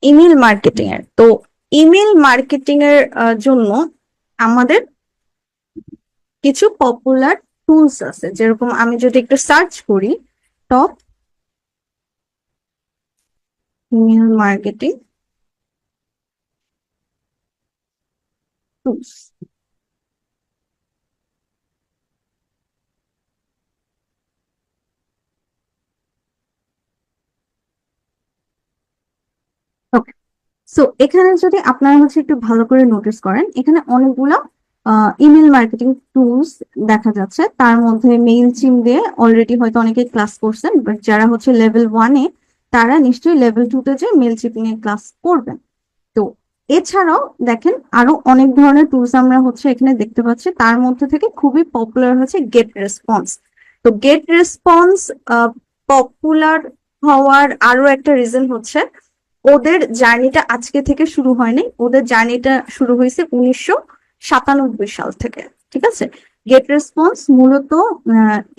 Email marketing এর। তো email marketing এর জন্য আমাদের কিছু পপুলার টুলস আছে, যেরকম আমি যদি একটু সার্চ করি, টপ ইমেল মার্কেটিং টুলস। ওকে, সো এখানে যদি আপনারা একটু ভালো করে নোটিস করেন, এখানে অনেকগুলা ইমেল মার্কেটিং টুলস দেখা যাচ্ছে। তার মধ্যে মেইল চিম দিয়ে অলরেডি হয়তো অনেকে ক্লাস করছেন, বাট যারা লেভেল 1-এ, তারা নিশ্চয়ই লেভেল 2-তে যে মেইল চিপিং এর ক্লাস করবেন। তো এছাড়াও দেখেন আরো অনেক ধরনের টুলস আমরা এখানে দেখতে পাচ্ছি। তার মধ্যে থেকে খুবই পপুলার গেট রেসপন্স। তো গেট রেসপন্স পপুলার হওয়ার আরো একটা রিজন ওদের জার্নিটা আজকে থেকে শুরু হয়নি, ওদের জার্নিটা শুরু হয়েছে 1997 সাল থেকে। ঠিক আছে, গেট রেসপন্স মূলত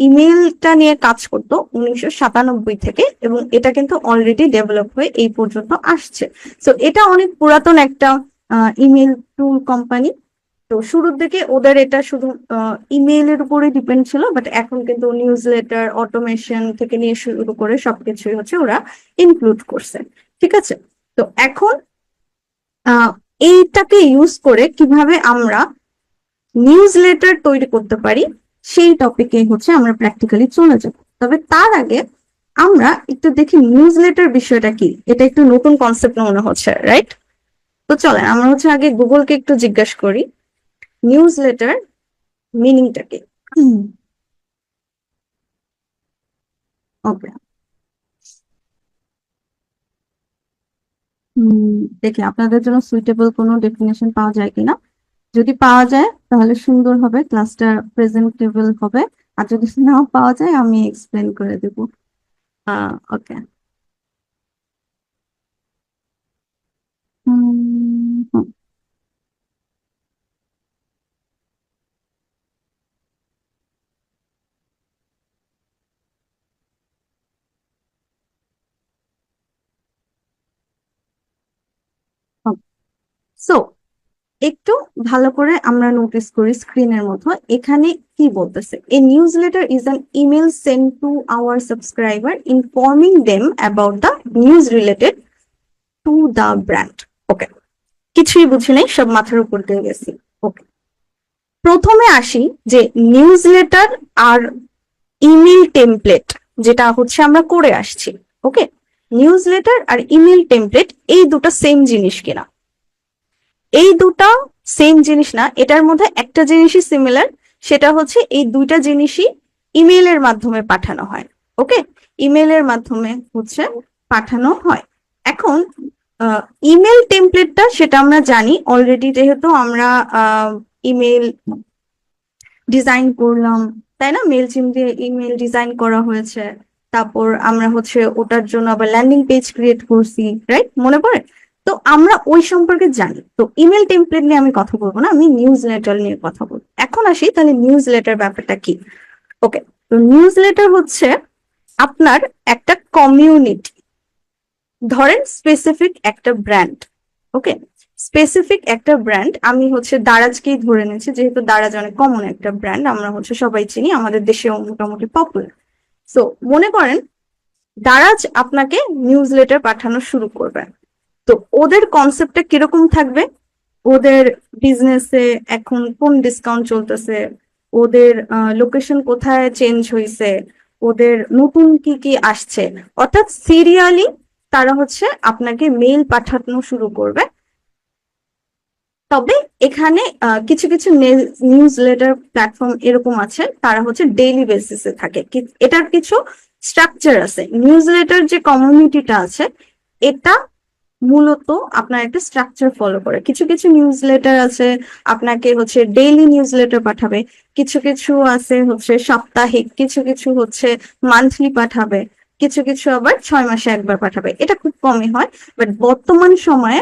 ইমেলটা নিয়ে কাজ করতো 1997 থেকে, এবং এটা কিন্তু অলরেডি ডেভেলপ হয়ে এই পর্যন্ত আসছে। তো এটা অনেক পুরাতন একটা ইমেল টুল কোম্পানি। তো শুরুর দিকে ওদের এটা শুধু ইমেইলের উপরে ডিপেন্ড ছিল, বাট এখন কিন্তু নিউজ লেটার, অটোমেশন থেকে নিয়ে শুরু করে সবকিছুই ওরা ইনক্লুড করছে। ঠিক আছে, তো এখন আহ এইটাকে ইউজ করে কিভাবে আমরা নিউজ লেটার তৈরি করতে পারি, সেই টপিকে আমরা প্র্যাকটিক্যালি চলে যাব। তবে তার আগে আমরা একটু দেখি নিউজ লেটার বিষয়টা কি। এটা একটু নতুন কনসেপ্ট মনে হচ্ছে, রাইট? তো চলেন আমরা আগে গুগলকে একটু জিজ্ঞাসা করি নিউজ লেটার মিনিংটা কি। ওকে, দেখি আপনাদের জন্য সুইটেবল কোনো ডেফিনেশন পাওয়া যায় কিনা। যদি পাওয়া যায় তাহলে সুন্দর হবে, ক্লাসটা প্রেজেন্টেবল হবে। আর যদি নাও পাওয়া যায় আমি এক্সপ্লেন করে দেব। ওকে, সো একটু ভালো করে আমরা নোটিস করি স্ক্রিনের মধ্যে এখানে কি বলতেছে। A newsletter is an email send to our subscriber informing them about the news related to the brand. Okay, কিছুই বুঝি নাই, সব মাথার উপর দিয়ে গেছি। ওকে, প্রথমে আসি যে নিউজ লেটার আর ইমেল টেমপ্লেট যেটা আমরা করে আসছি। ওকে, নিউজ লেটার আর ইমেল টেমপ্লেট এই দুটো সেম জিনিস কিনা? এই দুটা সেম জিনিস না, এটার মধ্যে একটা জিনিসই সিমিলার, সেটা এই দুইটা জিনিসই ইমেইলের মাধ্যমে পাঠানো হয়। ওকে, ইমেইলের মাধ্যমে পাঠানো হয়। এখন ইমেল টেমপ্লেটটা সেটা আমরা জানি অলরেডি, যেহেতু আমরা ইমেল ডিজাইন করলাম, তাই না? মেল চিম দিয়ে ইমেল ডিজাইন করা হয়েছে, তারপর আমরা ওটার জন্য আবার ল্যান্ডিং পেজ ক্রিয়েট করছি, রাইট? মনে পড়ে? তো আমরা ওই সম্পর্কে জানি। তো ইমেল টেমপ্লেট নিয়ে আমি কথা বলবো না, আমি নিউজ লেটার নিয়ে কথা বলবো। এখন আসি তাহলে নিউজ লেটার ব্যাপারটা কি। ওকে, তো নিউজ লেটার আপনার একটা কমিউনিটি, ধরেন স্পেসিফিক একটা ব্র্যান্ড। ওকে, স্পেসিফিক একটা ব্র্যান্ড, আমি দারাজকেই ধরে নিয়েছি, যেহেতু দারাজ অনেক কমন একটা ব্র্যান্ড, আমরা সবাই চিনি, আমাদের দেশেও মোটামুটি পপুলার। সো মনে করেন দারাজ আপনাকে নিউজ লেটার পাঠানো শুরু করবে। তো ওদের কনসেপ্টটা কিরকম থাকবে? ওদের বিজনেসে এখন কোন ডিসকাউন্ট চলতেছে, ওদের লোকেশন কোথায় চেঞ্জ হয়েছে, ওদের নতুন কি কি আসছে, অর্থাৎ সিরিয়ালি তারা আপনাকে মেইল পাঠানো শুরু করবে। তবে এখানে কিছু কিছু নিউজ লেটার প্ল্যাটফর্ম এরকম আছে, তারা ডেইলি বেসিসে থাকে। এটার কিছু স্ট্রাকচার আছে। নিউজ লেটার যে কমিউনিটিটা আছে, এটা মূলত আপনার একটা স্ট্রাকচার ফলো করে। কিছু কিছু নিউজ লেটার আছে আপনাকে ডেইলি নিউজ লেটার পাঠাবে, কিছু কিছু আছে সাপ্তাহিক, কিছু কিছু মান্থলি পাঠাবে, কিছু কিছু আবার 6 মাসে একবার পাঠাবে। এটা খুব কমই হয়, বাট বর্তমান সময়ে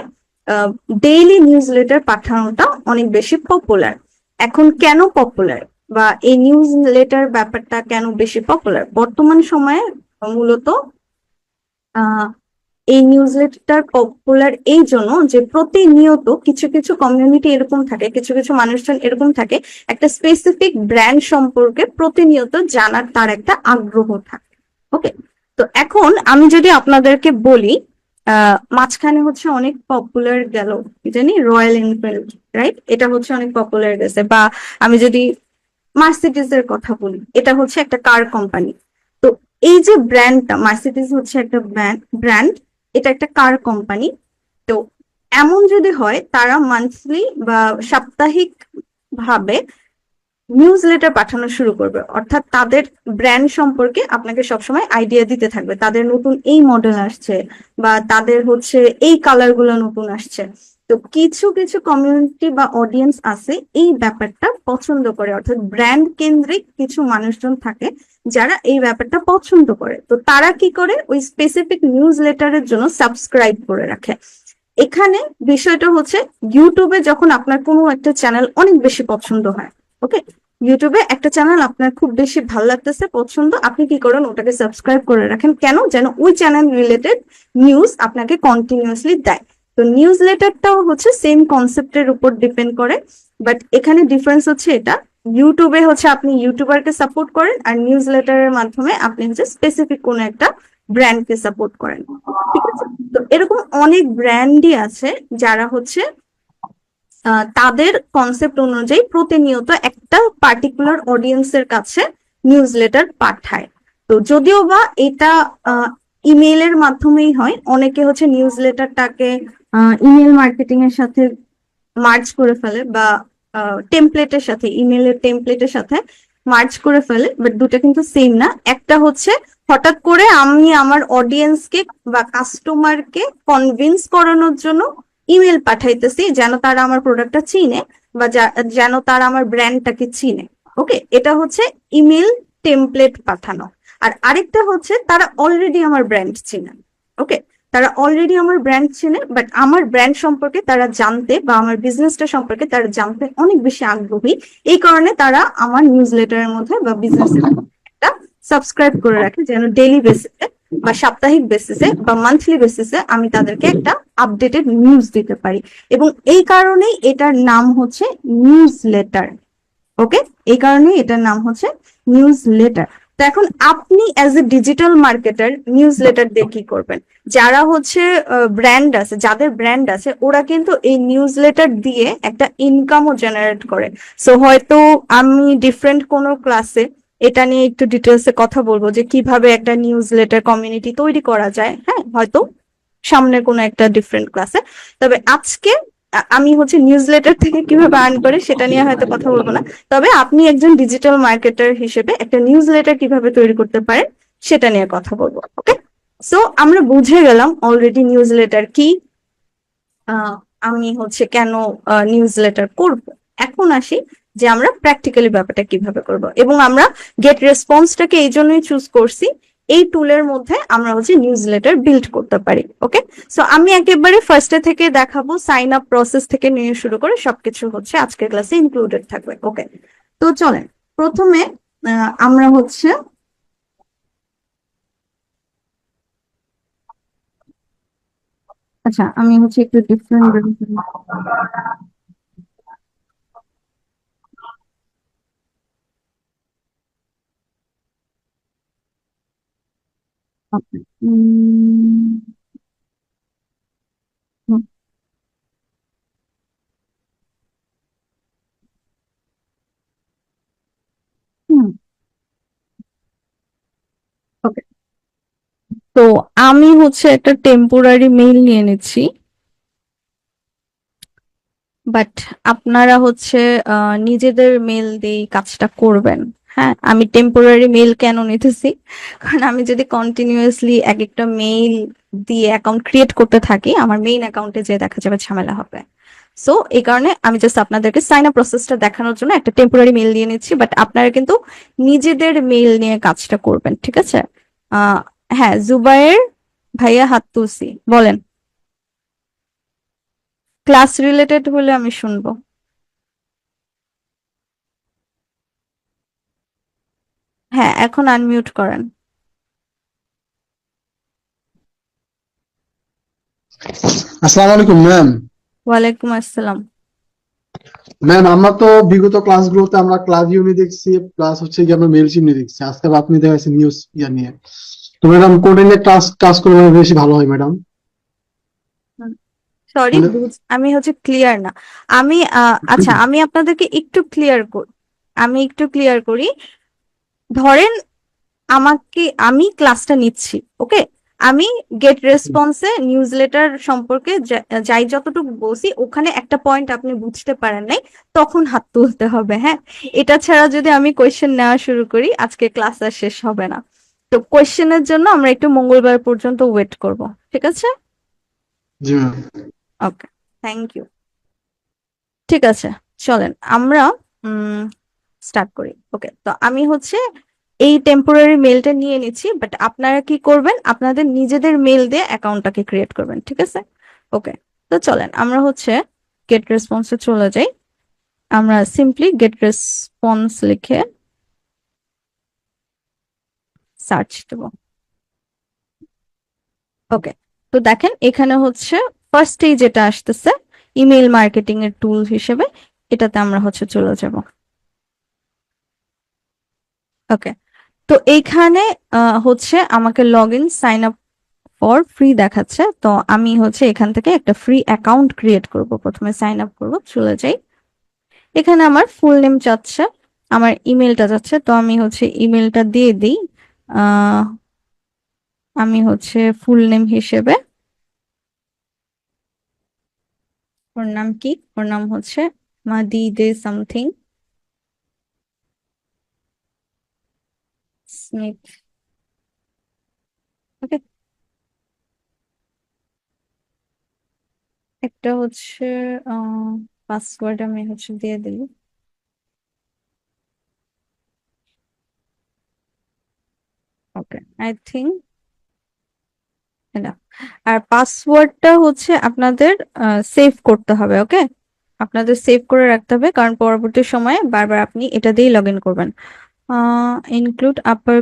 ডেইলি নিউজ লেটার পাঠানোটা অনেক বেশি পপুলার। এখন কেন পপুলার, বা এই নিউজ লেটার ব্যাপারটা কেন বেশি পপুলার বর্তমান সময়ে? মূলত এই নিউজলেটার পপুলার এই জন্য যে প্রতিনিয়ত কিছু কিছু কমিউনিটি এরকম থাকে, কিছু কিছু মানুষজন এরকম থাকে, একটা স্পেসিফিক ব্র্যান্ড সম্পর্কে প্রতিনিয়ত জানার তার একটা আগ্রহ থাকে। ওকে, তো এখন আমি যদি আপনাদেরকে বলি, মাঝখানে হচ্ছে অনেক পপুলার গেল, কি জানি, রয়্যাল এনফিল্ড, রাইট? এটা হচ্ছে অনেক পপুলার গেছে। বা আমি যদি মার্সিডিজ এর কথা বলি, এটা হচ্ছে একটা কার কোম্পানি। তো এই যে ব্র্যান্ডটা, মার্সিডিজ হচ্ছে একটা ব্র্যান্ড, এটা একটা কার কোম্পানি। তো এমন যদি হয় তারা মান্থলি বা সাপ্তাহিক ভাবে নিউজ লেটার পাঠানো শুরু করবে, অর্থাৎ তাদের ব্র্যান্ড সম্পর্কে আপনাকে সবসময় আইডিয়া দিতে থাকবে, তাদের নতুন এই মডেল আসছে বা তাদের হচ্ছে এই কালার গুলো নতুন আসছে। তো কিছু কিছু কমিউনিটি বা অডিয়েন্স আছে এই ব্যাপারটা পছন্দ করে, অর্থাৎ ব্র্যান্ড কেন্দ্রিক কিছু মানুষজন থাকে যারা এই ব্যাপারটা পছন্দ করে। তো তারা কি করে, ওই স্পেসিফিক নিউজ লেটারের জন্য সাবস্ক্রাইব করে রাখে। এখানে বিষয়টা হচ্ছে, ইউটিউবে যখন আপনার কোনো একটা চ্যানেল অনেক বেশি পছন্দ হয়, ওকে, ইউটিউবে একটা চ্যানেল আপনার খুব বেশি ভালো লাগতেছে, পছন্দ, আপনি কি করেন, ওটাকে সাবস্ক্রাইব করে রাখেন। কেন? যেন ওই চ্যানেল রিলেটেড নিউজ আপনাকে কন্টিনিউয়াসলি দেয়। তো নিউজ লেটারটাও হচ্ছে সেম কনসেপ্টের উপর ডিপেন্ড করে, বাট এখানে ডিফারেন্স হচ্ছে এটা, ইউটিউবে হচ্ছে আপনি ইউটিউবারকে সাপোর্ট করেন, আর নিউজ লেটারের মাধ্যমে আপনি হচ্ছে স্পেসিফিক কোনো একটা ব্র্যান্ডকে সাপোর্ট করেন। ঠিক আছে? তো এরকম অনেক ব্র্যান্ডই আছে যারা হচ্ছে তাদের কনসেপ্ট অনুযায়ী প্রতিনিয়ত একটা পার্টিকুলার অডিয়েন্সের কাছে নিউজ লেটার পাঠায়। তো যদিও বা এটা ইমেইলের মাধ্যমেই হয়, অনেকে হচ্ছে নিউজ লেটারটাকে ইমেল মার্কেটিং এর সাথে মার্জ করে ফেলে, বা টেমপ্লেটের সাথে, ইমেলের টেমপ্লেটের সাথে মার্জ করে ফেলে, বাট দুটো কিন্তু সেম না। একটা হচ্ছে হঠাৎ করে আমি আমার অডিয়েন্সকে বা কাস্টমারকে কনভিন্স করানোর জন্য ইমেল পাঠাইতেছি যেন তারা আমার প্রোডাক্টটা চিনে, বা যেন তারা আমার ব্র্যান্ডটাকে চিনে। ওকে, এটা হচ্ছে ইমেল টেমপ্লেট পাঠানো। আর আরেকটা হচ্ছে তারা অলরেডি আমার ব্র্যান্ড চিনে। ওকে, তারা অলরেডি আমার ব্র্যান্ড চেনে, বাট আমার ব্র্যান্ড সম্পর্কে তারা জানতে বা আমার বিজনেসটা সম্পর্কে তারা জানতে অনেক বেশি আগ্রহী। এই কারণে তারা আমার নিউজ লেটারের মধ্যে বা বিজনেসের একটা সাবস্ক্রাইব করে রাখে, যেন ডেইলি বেসিসে বা সাপ্তাহিক বেসিসে বা মান্থলি বেসিসে আমি তাদেরকে একটা আপডেটেড নিউজ দিতে পারি। এবং এই কারণেই এটার নাম হচ্ছে নিউজ লেটার। ওকে, এই কারণেই এটার নাম হচ্ছে নিউজ লেটার। তো এখন আপনি as a digital marketer news letter দিয়ে কি করবেন? যারা হচ্ছে ব্র্যান্ড আছে, যাদের ব্র্যান্ড আছে, ওরা কিন্তু এই নিউজ লেটার দিয়ে একটা ইনকামও জেনারেট করে। সো হয়তো আমি ডিফারেন্ট কোনো ক্লাসে এটা নিয়ে একটু ডিটেলসে কথা বলবো যে কিভাবে একটা নিউজ লেটার কমিউনিটি তৈরি করা যায়, হ্যাঁ, হয়তো সামনের কোনো একটা ডিফারেন্ট ক্লাসে। তবে আজকে আমি হচ্ছে নিউজ লেটার থেকে কিভাবে আর্ন করে সেটা নিয়ে হয়তো কথা বলবো না। তবে আপনি একজন ডিজিটাল মার্কেটার হিসেবে একটা নিউজ লেটার কিভাবে তৈরি করতে পারেন সেটা নিয়ে কথা বলবো। ওকে, সো আমরা বুঝে গেলাম অলরেডি নিউজ লেটার কি, আহ, আমি হচ্ছে কেন নিউজ লেটার করব। এখন আসি যে আমরা প্র্যাকটিক্যালি ব্যাপারটা কিভাবে করব, এবং আমরা গেট রেসপন্সটাকে এই জন্যই চুজ করছি, এই টুলের মধ্যে আমরা হচ্ছে নিউজ লেটার বিল্ড করতে পারি। ওকে, সো আমি একেবারে ফার্স্টে থেকে দেখাবো, সাইন আপ প্রসেস থেকে নিয়ে শুরু করে সবকিছু হচ্ছে আজকের ক্লাসে ইনক্লুডেড থাকবে। ওকে, তো চলেন প্রথমে আমরা হচ্ছে, আচ্ছা আমি হচ্ছে একটু ডিফারেন্ট, ওকে, তো আমি হচ্ছে একটা টেম্পোরারি মেইল নিয়ে নিচ্ছি, বাট আপনারা হচ্ছে নিজেদের মেল দিয়ে কাজটা করবেন। হ্যাঁ, আমি টেম্পোরারি মেইল কেন নিতেছি, কারণ আমি যদি কন্টিনিউয়াসলি এক একটা মেইল দিয়ে অ্যাকাউন্ট ক্রিয়েট করতে থাকি, আমার মেইন অ্যাকাউন্টে যে দেখা যাবে ঝামেলা হবে। সো এই কারণে আমি জাস্ট আপনাদেরকে সাইন আপ প্রসেসটা দেখানোর জন্য একটা টেম্পোরারি মেইল দিয়ে নিচ্ছি, বাট আপনারা কিন্তু নিজেদের মেইল নিয়ে কাজটা করবেন, ঠিক আছে? আহ হ্যাঁ, জুবায়ের ভাইয়া হাত তুলছি, বলেন। ক্লাস রিলেটেড হলে আমি শুনবো। হ্যাঁ, এখন আনমিউট করেন। আসসালামু আলাইকুম ম্যাম। ওয়ালাইকুম আসসালাম। ম্যাম, আমরা তো বিগত ক্লাসগুলোতে আমরা ক্লাস ইউনি দেখছি, প্লাস হচ্ছে কি আমরা মেল চিমনি দেখছি। আজকে আবার আপনি দেখাচ্ছেন নিউজ ইয়া নিয়ে। তো ম্যাডাম, কোনটা নিয়ে ক্লাস ক্লাস করলে বেশি ভালো হয় ম্যাডাম? সরি, মানে আমি হচ্ছে ক্লিয়ার না। আমি আচ্ছা, আমি আপনাদেরকে একটু ক্লিয়ার করি। আমি একটু ক্লিয়ার করি। ধরেন আমি ক্লাসটা নিচ্ছি, ওকে। আমি গেট রেসপন্সে নিউজ লেটার সম্পর্কে যাই যতটুকু বলছি, ওখানে একটা পয়েন্ট আপনি বুঝতে পারেন নাই, তখন হাত তুলতে হবে, হ্যাঁ। এটা ছাড়া যদি আমি কোয়েশ্চেন নেওয়া শুরু করি, আজকে ক্লাস আর শেষ হবে না। তো কোয়েশ্চেনের জন্য আমরা একটু মঙ্গলবার পর্যন্ত ওয়েট করব, ঠিক আছে? জি ম্যাম। Okay, thank you. ঠিক আছে, চলেন আমরা স্টার্ট করি। ওকে, তো আমি হচ্ছে এই টেম্পোরারি মেলটা নিয়ে নিচ্ছি, বাট আপনারা কি করবেন, আপনাদের নিজেদের মেল দিয়ে অ্যাকাউন্টটাকে ক্রিয়েট করবেন, ঠিক আছে? ওকে, তো চলেন আমরা হচ্ছে গেট রেসপন্সে চলে যাই। আমরা সিম্পলি গেট রেসপন্স লিখে সার্চ দেব। ওকে, তো দেখেন এখানে হচ্ছে ফার্স্টেই যেটা আসতেছে ইমেল মার্কেটিং এর টুল হিসেবে, এটাতে আমরা হচ্ছে চলে যাব। ওকে, তো এইখানে হচ্ছে আমাকে log in sign up for free দেখাচ্ছে, তো আমি হচ্ছে এখান থেকে একটা ফ্রি অ্যাকাউন্ট ক্রিয়েট করব। প্রথমে সাইন আপ করব, চলে যাই। এখানে আমার ফুল নেম চাচ্ছে, আমার ইমেলটা চাচ্ছে, তো আমি হচ্ছে ইমেলটা দিয়ে দিই। আহ আমি হচ্ছে ফুল নেম হিসেবে, ওর নাম কি, ওর নাম হচ্ছে মাদিদে সামথিং স্মিথ। ওকে, একটা হচ্ছে পাসওয়ার্ড আমি হচ্ছে দিয়ে দিই। ওকে, আই থিঙ্ক না। আর পাসওয়ার্ডটা হচ্ছে আপনাদের সেভ করতে হবে, ওকে। আপনাদের সেভ করে রাখতে হবে, কারণ পরবর্তী সময়ে বারবার আপনি এটা দিয়েই লগ ইন করবেন। ইনক্লুড আপার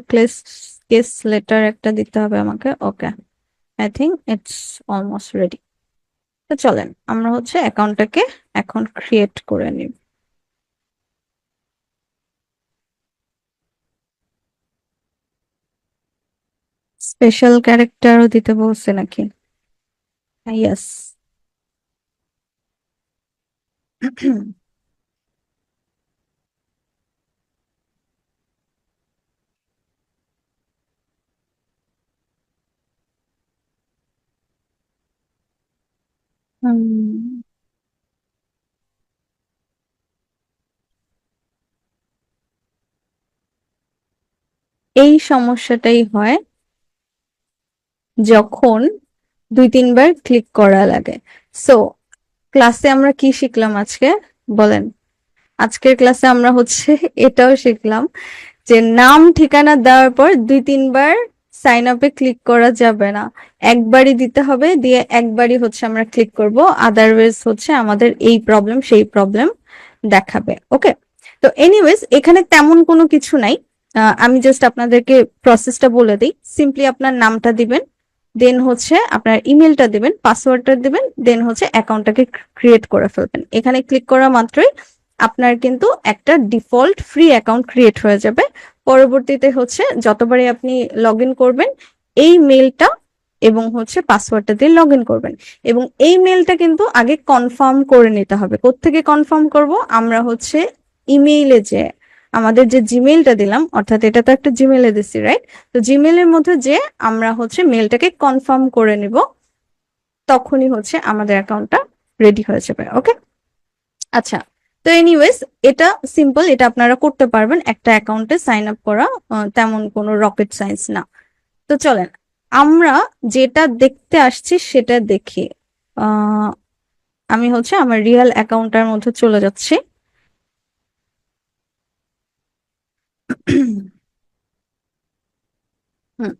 কেস লেটার একটা দিতে হবে আমাকে। Okay, I think it's almost ready. তো চলেন আমরা হচ্ছে অ্যাকাউন্টটাকে এখন ক্রিয়েট করে নিব। স্পেশাল ক্যারেক্টারও দিতে বলছে নাকি? ইয়েস। এই সমস্যাটাই হয় যখন 2-3 বার ক্লিক করা লাগে। সো ক্লাসে আমরা কি শিখলাম আজকে, বলেন? আজকের ক্লাসে আমরা হচ্ছে এটাও শিখলাম যে নাম ঠিকানা দেওয়ার পর 2-3 বার সাইন আপে ক্লিক করা যাবে না। একবারই দিতে হবে, দিয়ে একবারই হচ্ছে আমরা ক্লিক করব। আদারওয়াইজ হচ্ছে আমাদের এই প্রবলেম সেই প্রবলেম দেখাবে, ওকে। তো এনিওয়েজ এখানে তেমন কোনো কিছু নাই। আমি জাস্ট আপনাদেরকে প্রসেসটা বলে দিই। সিম্পলি আপনার নামটা দিবেন, দেন হচ্ছে আপনার ইমেলটা দিবেন, পাসওয়ার্ডটা দিবেন, দেন হচ্ছে অ্যাকাউন্টটাকে ক্রিয়েট করে ফেলবেন। এখানে ক্লিক করা মাত্রই আপনার কিন্তু একটা ডিফল্ট ফ্রি অ্যাকাউন্ট ক্রিয়েট হয়ে যাবে। পরবর্তীতে হচ্ছে যতবারই আপনি লগ ইন করবেন, এই মেলটা এবং হচ্ছে পাসওয়ার্ডটা দিয়ে লগ ইন করবেন। এবং এই মেলটা কিন্তু আগে কনফার্ম করে নিতে হবে। কোত্থেকে কনফার্ম করব, আমরা হচ্ছে ইমেইলে যে আমাদের যে জিমেইলটা দিলাম, অর্থাৎ এটা তো একটা জিমেইলে দিচ্ছি, রাইট? তো জিমেইলের মধ্যে যে আমরা হচ্ছে মেলটাকে কনফার্ম করে নিব, তখনই হচ্ছে আমাদের অ্যাকাউন্টটা রেডি হয়ে যাবে, ওকে। আচ্ছা, তো এনিওয়েজ এটা সিম্পল, এটা আপনারা করতে পারবেন। একটা অ্যাকাউন্টে সাইন আপ করা তেমন কোনো রকেট সায়েন্স না। তো চলেন আমরা যেটা দেখতে আসছি সেটা দেখি। আহ আমি হচ্ছে আমার রিয়েল অ্যাকাউন্টের মধ্যে চলে যাচ্ছি। হুম,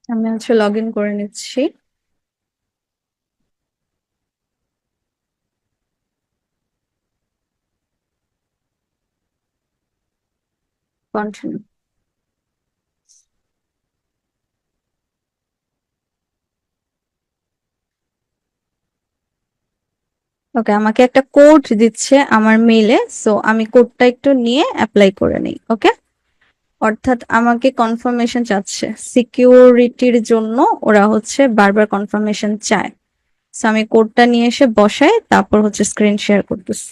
আমি হচ্ছে লগ ইন করে নিচ্ছি। কন্টিনিউ। ওকে, আমাকে একটা কোড দিচ্ছে আমার মেইলে, সো আমি কোডটা একটু নিয়ে অ্যাপ্লাই করে নিই। ওকে, অর্থাৎ আমাকে কনফার্মেশন চাচ্ছে, সিকিউরিটির জন্য ওরা হচ্ছে বারবার কনফার্মেশন চায়। সো আমি কোডটা নিয়ে এসে বসাই, তারপর হচ্ছে স্ক্রিন শেয়ার করতেছি।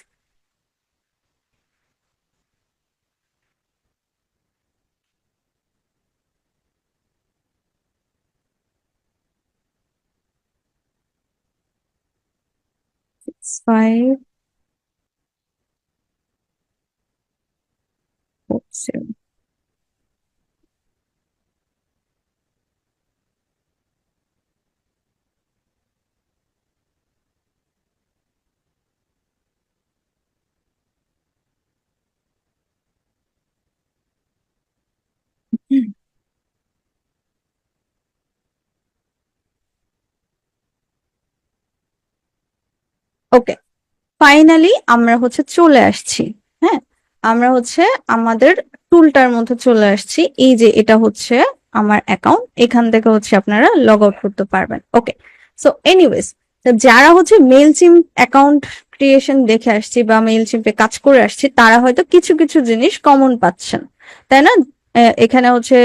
Five four seven. Okay, finally আমরা হচ্ছে চলে আসছি। হ্যাঁ, আমরা হচ্ছে আমাদের টুলটার মধ্যে চলে আসছি। এই যে এটা হচ্ছে আমার অ্যাকাউন্ট, এখান থেকে হচ্ছে আপনারা লগ আউট করতে পারবেন। ওকে, সো এনিওয়েজ, যারা হচ্ছে মেইলচিম অ্যাকাউন্ট ক্রিয়েশন দেখে আসছি বা মেইলচিম্পে কাজ করে আসছি, তারা হয়তো কিছু কিছু জিনিস কমন পাচ্ছেন, তাই না? এখানে হচ্ছে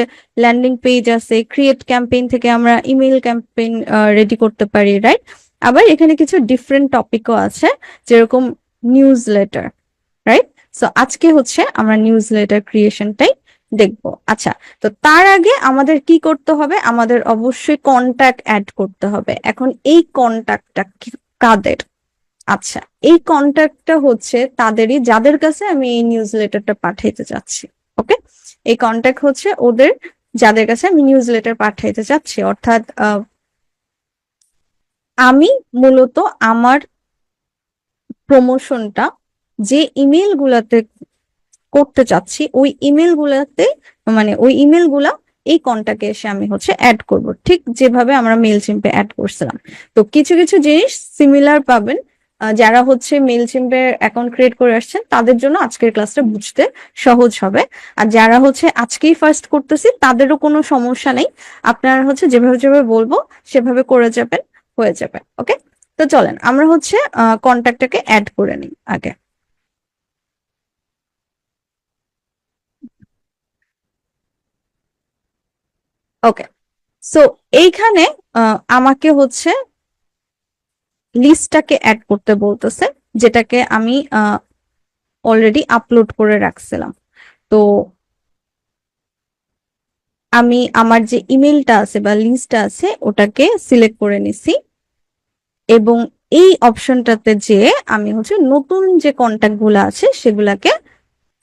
ল্যান্ডিং পেজ আছে, ক্রিয়েট ক্যাম্পেইন থেকে আমরা ইমেইল ক্যাম্পেইন রেডি করতে পারি, রাইট? আবার এখানে কিছু ডিফারেন্ট টপিকও আছে, যেরকম নিউজ লেটার, রাইট? সো আজকে হচ্ছে আমরা নিউজ লেটার ক্রিয়েশনটাই দেখবো। আচ্ছা, তো তার আগে আমাদের কি করতে হবে? আমাদের অবশ্যই কন্টাক্ট অ্যাড করতে হবে। এখন এই কন্টাক্টটা কাদের? আচ্ছা, এই কন্টাক্টটা হচ্ছে তাদেরই যাদের কাছে আমি এই নিউজ লেটারটা পাঠাইতে চাচ্ছি। ওকে, এই কন্টাক্ট হচ্ছে ওদের যাদের কাছে আমি নিউজ লেটার পাঠাইতে চাচ্ছি। অর্থাৎ আমি মূলত আমার প্রমোশনটা যে ইমেল গুলাতে করতে চাচ্ছি, ওই ইমেল গুলাতে, মানে ওই ইমেল গুলা এই কন্টাক্টে এসে আমি হচ্ছে অ্যাড করব, ঠিক যেভাবে আমরা মেইলচিম্পে অ্যাড করছিলাম। তো কিছু কিছু জিনিস সিমিলার পাবেন। যারা হচ্ছে মেইলচিম্পের অ্যাকাউন্ট ক্রিয়েট করে আসছেন তাদের জন্য আজকের ক্লাসটা বুঝতে সহজ হবে। আর যারা হচ্ছে আজকেই ফার্স্ট করতেছি তাদেরও কোনো সমস্যা নেই, আপনারা হচ্ছে যেভাবে যেভাবে বলবো সেভাবে করে যাবেন, হয়ে যাবে। ওকে, তো চলেন আমরা হচ্ছে কন্টাক্টটাকে অ্যাড করে নিই আগে। ওকে, সো এইখানে আমাকে হচ্ছে লিস্টটাকে অ্যাড করতে বলতেছে, যেটাকে আমি অলরেডি আপলোড করে রাখছিলাম। তো আমি আমার যে ইমেলটা আছে বা লিস্টটা আছে ওটাকে সিলেক্ট করে নিছি, এবং এই অপশনটাতে যে আমি হচ্ছে নতুন যে কন্ট্যাক্ট গুলো আছে সেগুলাকে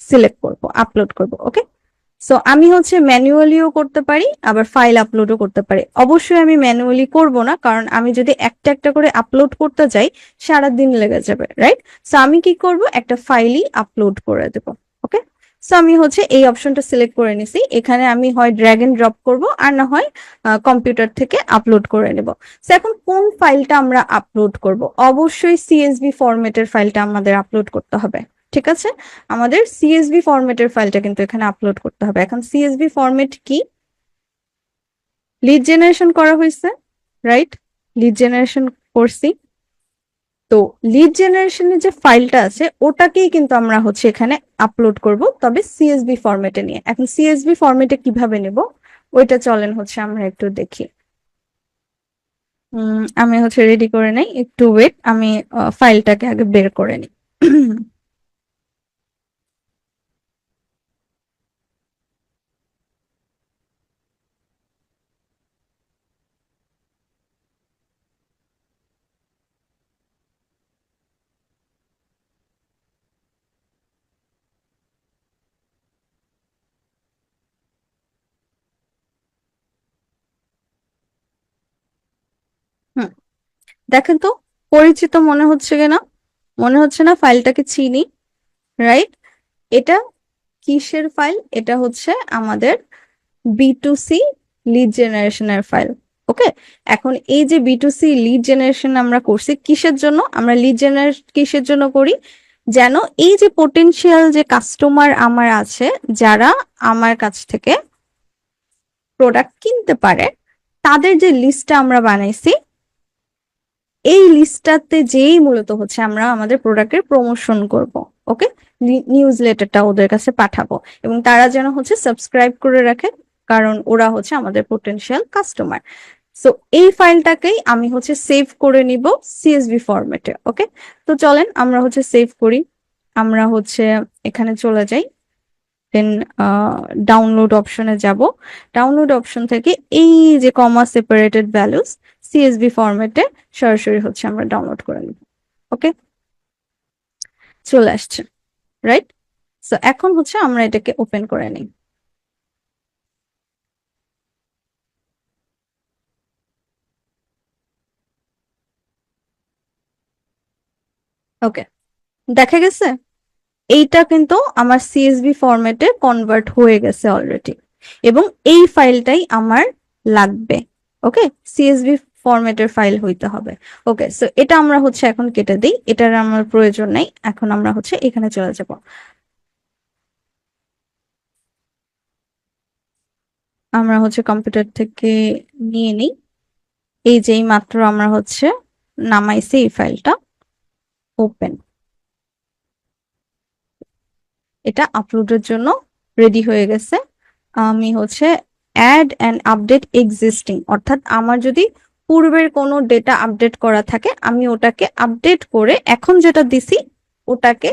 সিলেক্ট করব, আপলোড করব। ওকে, সো আমি হচ্ছে ম্যানুয়ালিও করতে পারি, আবার ফাইল আপলোডও করতে পারি। অবশ্যই আমি ম্যানুয়ালি করব না, কারণ আমি যদি একটা একটা করে আপলোড করতে যাই সারাদিন লেগে যাবে, রাইট? সো আমি কি করব, একটা ফাইলই আপলোড করে দেব। ওকে, সো আমি হচ্ছে এই অপশনটা সিলেক্ট করে নিছি। এখানে আমি হয় ড্র্যাগ এন্ড ড্রপ করব, আর না হয় কম্পিউটার থেকে আপলোড করে নেব। সো এখন কোন ফাইলটা আমরা আপলোড করব? অবশ্যই সিএসভি ফরম্যাটের ফাইলটা আমাদের আপলোড করতে হবে। ঠিক আছে, আমাদের সিএসভি ফরম্যাটের ফাইলটা কিন্তু এখানে আপলোড করতে হবে। এখন সিএসভি ফরম্যাট কি? লিড জেনারেশন করা হয়েছে, রাইট? লিড জেনারেশন করছি। তো লিড জেনারেশনের যে ফাইলটা আছে ওটাকেই কিন্তু আমরা হচ্ছে এখানে আপলোড করব, তবে সিএসভি ফরম্যাটে নিয়ে। এখন সিএসভি ফরম্যাটে কিভাবে নেব ওইটা চলেন হচ্ছে আমরা একটু দেখি। আমি হচ্ছে রেডি করে নেই, একটু ওয়েট, আমি ফাইলটাকে আগে বের করে নিই। হুম, দেখেন তো, পরিচিত মনে হচ্ছে কিনা? মনে হচ্ছে না ফাইলটাকে চিনি, রাইট? এটা কিসের ফাইল? এটা হচ্ছে আমাদের বি2সি লিড জেনারেশনের ফাইল। ওকে, এখন এই যে বি2সি লিড জেনারেশন আমরা করছি কিসের জন্য? আমরা লিড জেনারেশন কিসের জন্য করি? যেন এই যে পোটেনশিয়াল যে কাস্টমার আমার আছে যারা আমার কাছ থেকে প্রোডাক্ট কিনতে পারে, তাদের যে লিস্টটা আমরা বানাইছি, এই লিস্টটাতে যেই মূলত হচ্ছে আমরা আমাদের প্রোডাক্টের প্রমোশন করব। ওকে, নিউজ লেটারটা ওদের কাছে পাঠাবো এবং তারা যেন হচ্ছে সাবস্ক্রাইব করে রাখে, কারণ ওরা হচ্ছে আমাদের পোটেনশিয়াল কাস্টমার। সো এই ফাইলটাকেই আমি হচ্ছে সেভ করে নিব সিএসভি ফরম্যাটে। ওকে, তো চলেন আমরা হচ্ছে সেভ করি। আমরা হচ্ছে এখানে চলে যাই, দেন ডাউনলোড অপশনে যাব। ডাউনলোড অপশন থেকে এই যে কমা সেপারেটেড ভ্যালুস সিএসভি ফরম্যাটে সরাসরি হচ্ছে আমরা ডাউনলোড করে নিব। ওকে, চলে আসছে, রাইট? সো এখন হচ্ছে আমরা এটাকে ওপেন করে নিই। ওকে, দেখা গেছে এইটা কিন্তু আমার সিএসভি ফরম্যাটে কনভার্ট হয়ে গেছে অলরেডি, এবং এই ফাইলটাই আমার লাগবে। ওকে, সিএসভি ফরম্যাটের ফাইল হইতে হবে। ওকে, সো এটা আমরা হচ্ছে এখন কেটে দিই, এটার আমার প্রয়োজন নেই। এখন আমরা হচ্ছে এখানে চলে যাব। আমরা হচ্ছে কম্পিউটার থেকে নিয়ে নিই, এই যেই মাত্র আমরা হচ্ছে নামাইছি এই ফাইলটা, ওপেন। এটা আপলোডের জন্য রেডি হয়ে গেছে। আমি হচ্ছে অ্যাড অ্যান্ড আপডেট এক্সিস্টিং, অর্থাৎ আমার যদি পূর্বের কোনো ডেটা আপডেট করা থাকে আমি ওটাকে আপডেট করে এখন যেটা দিছি ওটাকে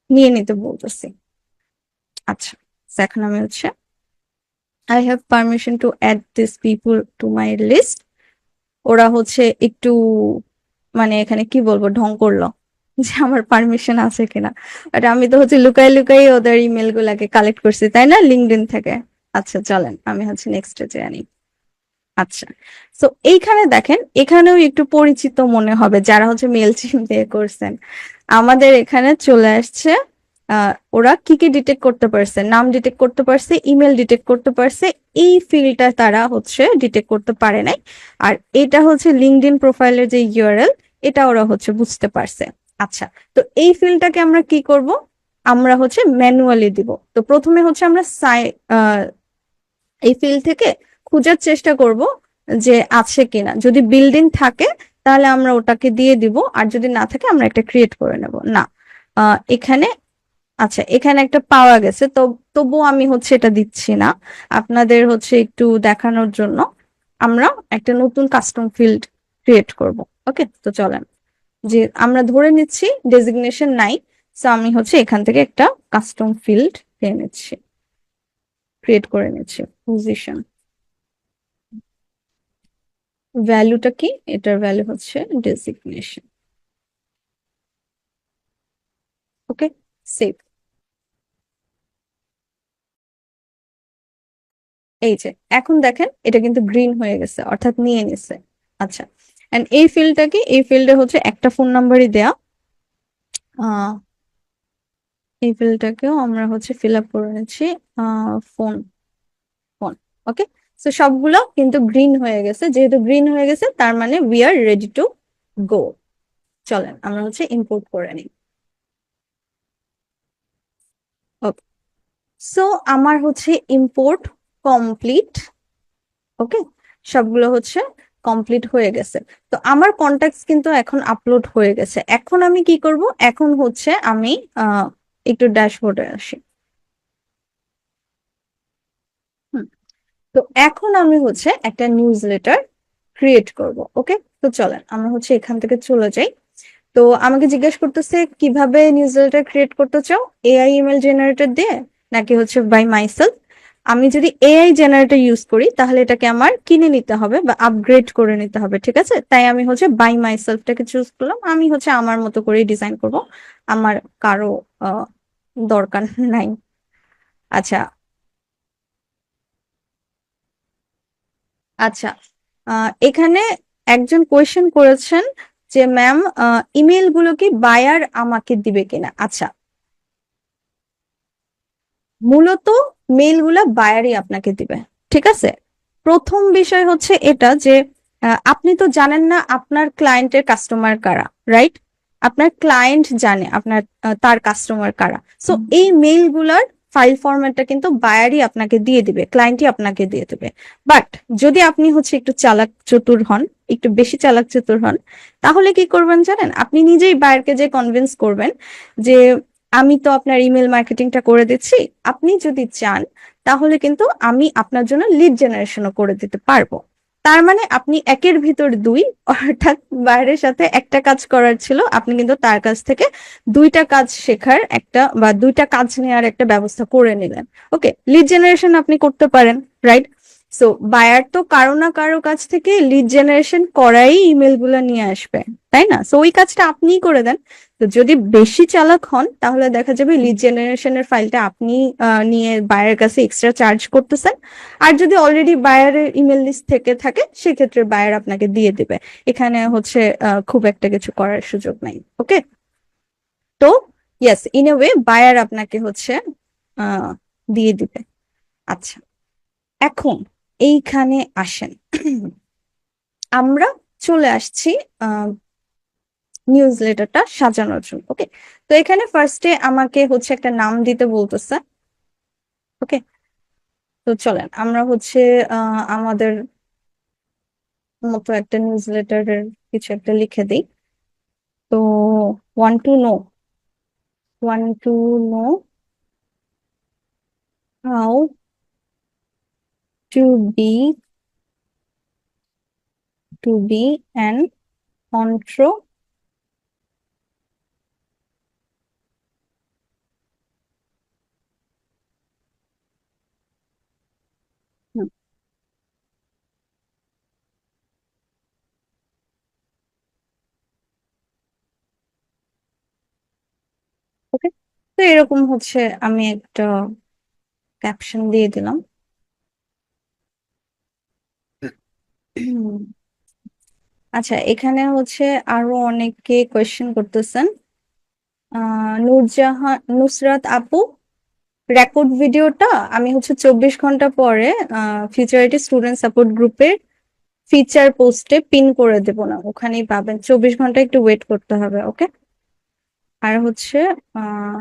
নিয়ে নিতে বলতেছি। আচ্ছা, এখন আমি হচ্ছে I have permission to add this people to my list. ওরা হচ্ছে একটু মানে এখানে কি বলবো ঢং করলো যে আমার পারমিশন আছে কিনা, বাট আমি তো হচ্ছে লুকাই লুকাই ওদের ইমেল গুলাকে কালেক্ট করছি, তাই না, লিঙ্কডইন থেকে। আচ্ছা চলেন আমি হচ্ছে নেক্সটে জানি। আচ্ছা, তো এইখানে দেখেন, এখানেও একটু পরিচিত মনে হবে যারা হচ্ছে মেইলচিম দিয়ে করছেন। আমাদের এখানে চলে আসছে ওরা কি কি ডিটেক্ট করতে পারছে, নাম ডিটেক্ট করতে পারছে, ইমেল ডিটেক্ট করতে পারছে, এই ফিল্ডটা তারা হচ্ছে ডিটেক্ট করতে পারে নাই। আর এটা হচ্ছে লিঙ্কডইন প্রোফাইলের যে ইউআরএল, এটা ওরা হচ্ছে বুঝতে পারছে। আচ্ছা, তো এই ফিল্ডটাকে আমরা কি করব, আমরা হচ্ছে ম্যানুয়ালি দিব। তো প্রথমে হচ্ছে আমরা এই ফিল্ড থেকে খোঁজার চেষ্টা করব যে আছে কিনা। যদি বিল্ডিং থাকে তাহলে আমরা ওটাকে দিয়ে দিব, আর যদি না থাকে আমরা একটা ক্রিয়েট করে নেব। না, এখানে আচ্ছা এখানে একটা পাওয়া গেছে, তো তবুও আমি হচ্ছে এটা দিচ্ছি না, আপনাদের হচ্ছে একটু দেখানোর জন্য আমরা একটা নতুন কাস্টম ফিল্ড ক্রিয়েট করব। ওকে, তো চলেন, যে আমরা ধরে নিচ্ছি ডেজিগনেশন নাই, সো আমি হচ্ছে এখান থেকে একটা কাস্টম ফিল্ড দিয়ে নিচ্ছি, ক্রিয়েট করে নিচ্ছি। পজিশন ভ্যালুটা কি, এটার ভ্যালু হচ্ছে ডেজিগনেশন। ওকে, সেভ। এই যে এখন দেখেন এটা কিন্তু গ্রিন হয়ে গেছে, অর্থাৎ নিয়ে নিছে। আচ্ছা, এন্ড এই ফিল্ডটা কি, এই ফিল্ডে হচ্ছে একটা ফোন নাম্বারই দেয়া। আহ এই ফিল্ডটাকেও আমরা হচ্ছে ফিল আপ করে নিচ্ছি, ফোন, ফোন। ওকে, তো সবগুলো কিন্তু গ্রিন হয়ে গেছে, যেহেতু গ্রিন হয়ে গেছে তার মানে we are ready to go. চলেন আমরা হচ্ছে ইম্পোর্ট করে নিই। ওকে, সো আমার হচ্ছে ইম্পোর্ট কমপ্লিট। ওকে, সবগুলো হচ্ছে কমপ্লিট হয়ে গেছে। তো আমার কন্ট্যাক্টস কিন্তু এখন আপলোড হয়ে গেছে। এখন আমি কি করব, এখন হচ্ছে আমি একটু ড্যাশবোর্ডে আসি। হুম, তো এখন আমি হচ্ছে একটা নিউজ লেটার ক্রিয়েট করব। ওকে, তো চলেন আমরা হচ্ছে এখান থেকে চলে যাই। তো আমাকে জিজ্ঞেস করতেছে কিভাবে নিউজ লেটার ক্রিয়েট করতে চাও, এআই ইমেল জেনারেটর দিয়ে নাকি হচ্ছে বাই মাইসেলফ। আমি যদি এআই জেনারেটর ইউজ করি তাহলে এটাকে আমার কিনে নিতে হবে বা আপগ্রেড করে নিতে হবে, ঠিক আছে? তাই আমি হচ্ছে বাই মাইসেলফটাকে চুজ করলাম। আমি হচ্ছে আমার মতো করে ডিজাইন করব, আমার কারো আহ, দরকার নাই। আচ্ছা, আচ্ছা, এখানে একজন কোয়েশ্চেন করেছেন যে ম্যাম ইমেল গুলো কি বায়ার আমাকে দিবে কিনা। আচ্ছা, মূলত মেইল গুলা বায়ারই আপনাকে দিবে, ঠিক আছে? প্রথম বিষয় হচ্ছে এটা যে আপনি তো জানেন না আপনার ক্লায়েন্টের কাস্টমার কারা, রাইট? আপনার ক্লায়েন্ট জানে আপনার তার কাস্টমার কারা। সো এই মেইলগুলার ফাইল ফরম্যাটটা কিন্তু বায়ারই আপনাকে দিয়ে দিবে, ক্লায়েন্টই আপনাকে দিয়ে দিবে। বাট যদি আপনি হচ্ছে একটু চালাক চতুর হন, একটু বেশি চালাক চতুর হন, তাহলে কি করবেন জানেন? আপনি নিজেই বায়ারকে যে কনভিন্স করবেন যে আমি তো আপনার ইমেল মার্কেটিংটা করে দিচ্ছি, আপনি যদি চান তাহলে কিন্তু আমি আপনার জন্য লিড জেনারেশনও করে দিতে পারবো। তার মানে আপনি একের ভিতর দুই, অর্থাৎ বাইরের সাথে একটা কাজ করার ছিল, আপনি কিন্তু তার কাছ থেকে দুইটা কাজ শেখার একটা বা দুইটা কাজ নেওয়ার একটা ব্যবস্থা করে নিলেন। ওকে, লিড জেনারেশন আপনি করতে পারেন, রাইট? সো বায়ার তো কারো না কারো কাছ থেকে লিড জেনারেশন করাই ইমেল গুলো নিয়ে আসবে, তাই না? সো ওই কাজটা আপনিই করে দেন। তো যদি বেশি চালাক হন তাহলে দেখা যাবে লিড জেনারেশনের ফাইলটা আপনি নিয়ে বায়ারের কাছে এক্সট্রা চার্জ করতেছেন। আর যদি অলরেডি বায়ারের ইমেল লিস্ট থেকে থাকে সেক্ষেত্রে বায়ার আপনাকে দিয়ে দিবে। এখানে হচ্ছে খুব একটা কিছু করার সুযোগ নাই। ওকে, তো yes, in a way buyer আপনাকে হচ্ছে আহ দিয়ে দিবে। আচ্ছা, এখন এইখানে আসেন, আমরা চলে আসছি নিউজ লেটারটা সাজানোর জন্য। ওকে, তো এখানে ফার্স্টে আমাকে হচ্ছে একটা নাম দিতে বলতেছে। ওকে, তো চলেন আমরা হচ্ছে আমাদের মতো একটা নিউজ লেটারের কিছু একটা লিখে দিই। তো one to know, one to know how to be an entrepreneur. ওকে, তো এরকম হচ্ছে আমি একটা ক্যাপশন দিয়ে দিলাম। আচ্ছা, এখানে হচ্ছে আরো অনেকে কোয়েশ্চেন করতেছেন। নূরজাহান, নুসরাত আপু, রেকর্ড ভিডিওটা আমি হচ্ছে 24 ঘন্টা পরে ফিউচারিটি স্টুডেন্ট সাপোর্ট গ্রুপের ফিচার পোস্টে পিন করে দেব, না ওখানেই পাবেন, 24 ঘন্টা একটু ওয়েট করতে হবে। ওকে, আর হচ্ছে আহ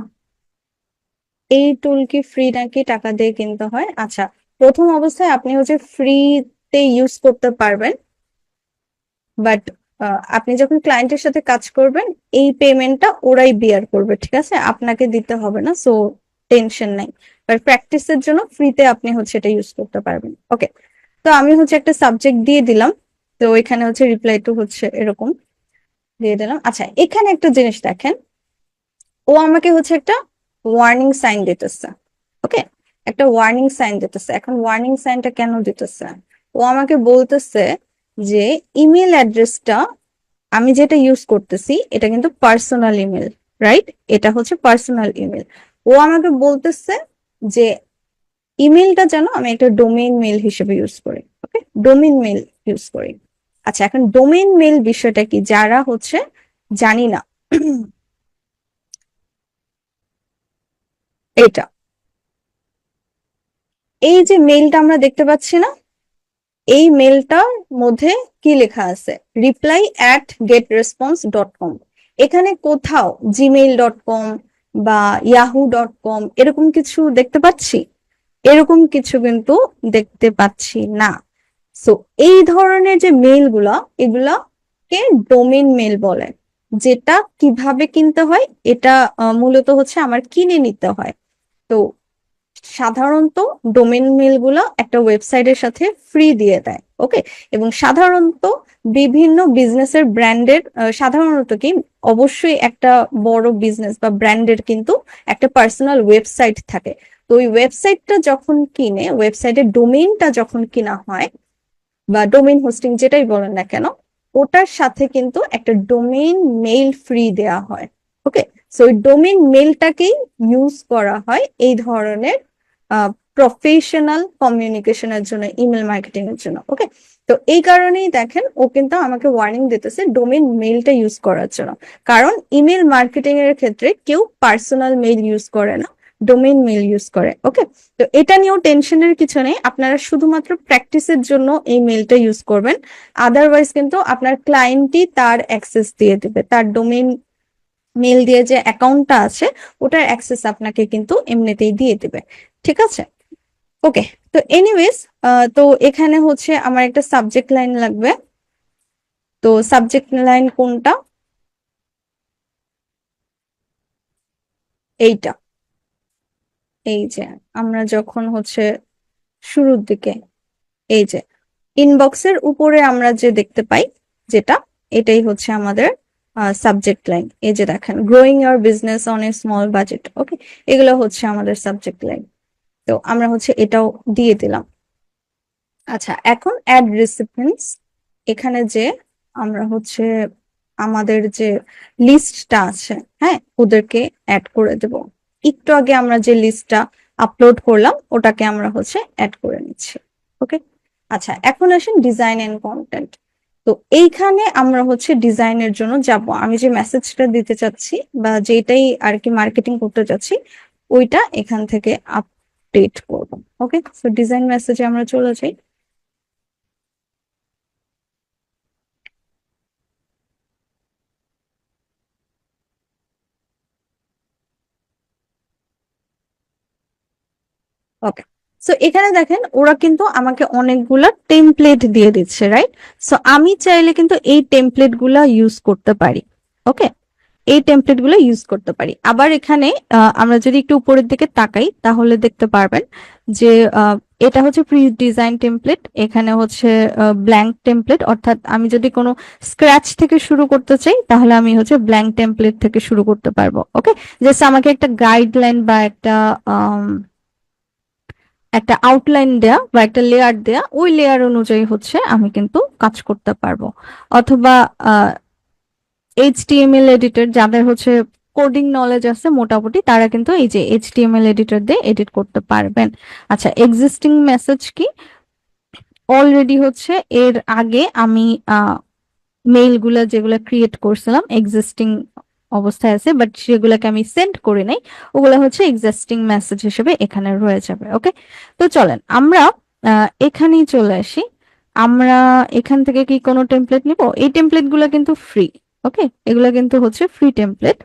এই টুল কি ফ্রি নাকি টাকা দিয়ে কিনতে হয়? আচ্ছা, প্রথম অবস্থায় আপনি হচ্ছে ফ্রিতে ইউজ করতে পারবেন, বাট আপনি যখন ক্লায়েন্টের সাথে কাজ করবেন এই পেমেন্টটা ওরাই বিয়ার করবে, ঠিক আছে? আপনাকে দিতে হবে না, সো টেনশন নাই। বাট প্র্যাকটিসের জন্য ফ্রিতে আপনি হচ্ছে এটা ইউজ করতে পারবেন। ওকে, তো আমি হচ্ছে একটা সাবজেক্ট দিয়ে দিলাম, তো এখানে হচ্ছে রিপ্লাই টু হচ্ছে এরকম দিয়ে দিলাম। আচ্ছা, এখানে একটা জিনিস দেখেন, ও আমাকে হচ্ছে একটা ওয়ার্নিং সাইন দিতেছে। ওকে, একটা ওয়ার্নিং সাইন দিতেছে। এখন ওয়ার্নিং সাইনটা কেন দিতেছে? ও আমাকে বলতেছে যে ইমেল অ্যাড্রেসটা আমি যেটা ইউজ করতেছি এটা কিন্তু পার্সোনাল ইমেল, রাইট? এটা হচ্ছে পার্সোনাল ইমেল। ও আমাকে বলতেছে যে ইমেলটা যেন আমি একটা ডোমেইন মেল হিসেবে ইউজ করি। ওকে, ডোমেইন মেল ইউজ করি। আচ্ছা, এখন ডোমেইন মেল বিষয়টা কি যারা হচ্ছে জানি না, এটা এই যে মেইলটা আমরা দেখতে পাচ্ছি না, এই মেলটার মধ্যে কি লেখা আছে? reply@getresponse.com। এখানে কোথাও gmail.com বা yahoo.com এরকম কিছু দেখতে পাচ্ছি? এরকম কিছু কিন্তু দেখতে পাচ্ছি না। সো এই ধরনের যে মেইল গুলা, এগুলাকে ডোমেইন মেল বলে। যেটা কিভাবে কিনতে হয়, এটা মূলত হচ্ছে আমার কিনে নিতে হয়। তো সাধারণত ডোমেইন মেল গুলো একটা ওয়েবসাইটের সাথে ফ্রি দিয়ে দেয়। ওকে, এবং সাধারণত বিভিন্ন বিজনেসের ব্র্যান্ডের, সাধারণত কি অবশ্যই একটা বড় বিজনেস বা ব্র্যান্ডের কিন্তু একটা পার্সোনাল ওয়েবসাইট থাকে। তো ওই ওয়েবসাইটটা যখন কিনে, ওয়েবসাইটের ডোমেইনটা যখন কিনা হয় বা ডোমেইন হোস্টিং যেটাই বলেন না কেন, ওটার সাথে কিন্তু একটা ডোমেইন মেইল ফ্রি দেয়া হয়। ওকে, সো ওই ডোমেইন মেইলটাকেই ইউজ করা হয় এই ধরনের প্রফেশনাল কমিউনিকেশনের জন্য, ইমেল মার্কেটিং এর জন্য। ওকে, তো এই কারণেই দেখেন ও কিন্তু আমাকে ওয়ার্নিং দিতেছে ডোমেইন মেইলটা ইউজ করার জন্য, কারণ ইমেল মার্কেটিং এর ক্ষেত্রে কেউ পার্সোনাল মেইল ইউজ করে না, ডোমেইন মেইল ইউজ করে। ওকে, তো এটা নিয়েও টেনশনের কিছু নেই, আপনারা শুধুমাত্র প্র্যাকটিসের জন্য এই মেইলটা ইউজ করবেন। আদারওয়াইজ কিন্তু আপনার ক্লায়েন্টই তার অ্যাক্সেস দিয়ে দিবে, তার ডোমেইন মেল দিয়ে যে অ্যাকাউন্টটা আছে ওটার অ্যাক্সেস আপনাকে কিন্তু এমনিতেই দিয়ে দিবে, ঠিক আছে? ওকে, তো এনিওয়েজ, তো এখানে হচ্ছে আমার একটা সাবজেক্ট লাইন লাগবে। তো সাবজেক্ট লাইন কোনটা? এইটা, এই যে আমরা যখন হচ্ছে শুরুর দিকে, এই যে ইনবক্সের উপরে আমরা যে দেখতে পাই যেটা, এটাই হচ্ছে আমাদের সাবজেক্ট লাইন। এই যে দেখেন, growing your business on a small budget. Okay, এগুলো হচ্ছে আমাদের সাবজেক্ট লাইন। তো আমরা হচ্ছে এটাও দিয়ে দিলাম। আচ্ছা, এখন অ্যাড রেসিপিয়েন্টস, এখানে যে আমরা হচ্ছে আমাদের যে লিস্টটা আছে, হ্যাঁ, ওদেরকে অ্যাড করে দেব। একটু আগে আমরা যে লিস্টটা আপলোড করলাম ওটাকে আমরা হচ্ছে অ্যাড করে নিচ্ছি। ওকে, আচ্ছা, এখন আসেন ডিজাইন এন্ড কন্টেন্ট। তো এইখানে আমরা হচ্ছে ডিজাইনের জন্য যাব, আমি যে মেসেজটা দিতে চাচ্ছি বা যেটাই আর কি মার্কেটিং করতে চাচ্ছি ওইটা এখান থেকে আপডেট করব। ওকে, সো ডিজাইন মেসেজে আমরা চলে যাই। ওকে, সো এখানে দেখেন ওরা কিন্তু আমাকে অনেকগুলা টেমপ্লেট দিয়ে দিচ্ছে, রাইট? সো আমি চাইলে কিন্তু এই টেমপ্লেট গুলা ইউজ করতে পারি। ওকে, এই টেমপ্লেট গুলো ইউজ করতে পারি। আবার এখানে আমরা যদি একটু উপরের দিকে তাকাই তাহলে দেখতে পারবেন যে এটা হচ্ছে প্রি ডিজাইন টেমপ্লেট, এখানে হচ্ছে ব্ল্যাঙ্ক টেমপ্লেট, অর্থাৎ আমি যদি কোনো স্ক্র্যাচ থেকে শুরু করতে চাই তাহলে আমি হচ্ছে ব্ল্যাঙ্ক টেমপ্লেট থেকে শুরু করতে পারবো। ওকে, জাস্ট আমাকে একটা গাইডলাইন বা একটা আউটলাইন দেয়া বা একটা লেয়ার দেয়া, ওই লেয়ার অনুযায়ী হচ্ছে আমি কিন্তু কাজ করতে পারবো। অথবা এইচটিএমএল এডিটর, যাদের হচ্ছে কোডিং নলেজ আছে মোটামুটি, তারা কিন্তু এই যে এইচটিএমএল এডিটর দিয়ে এডিট করতে পারবেন। আচ্ছা, এক্সিস্টিং মেসেজ কি? অলরেডি হচ্ছে এর আগে আমি মেইলগুলা যেগুলো ক্রিয়েট করছিলাম এক্সিস্টিং অবস্থায় আছে, বাট সেগুলোকে আমি সেন্ড করি নাই, ওগুলো হচ্ছে এক্সিস্টিং মেসেজ হিসেবে এখানে রয়ে যাবে। ওকে, তো চলেন আমরা এখানেই চলে আসি। আমরা এখান থেকে কি কোনো টেমপ্লেট নিব? এই টেমপ্লেট গুলো কিন্তু ফ্রি। ওকে, এগুলো কিন্তু হচ্ছে ফ্রি টেমপ্লেট।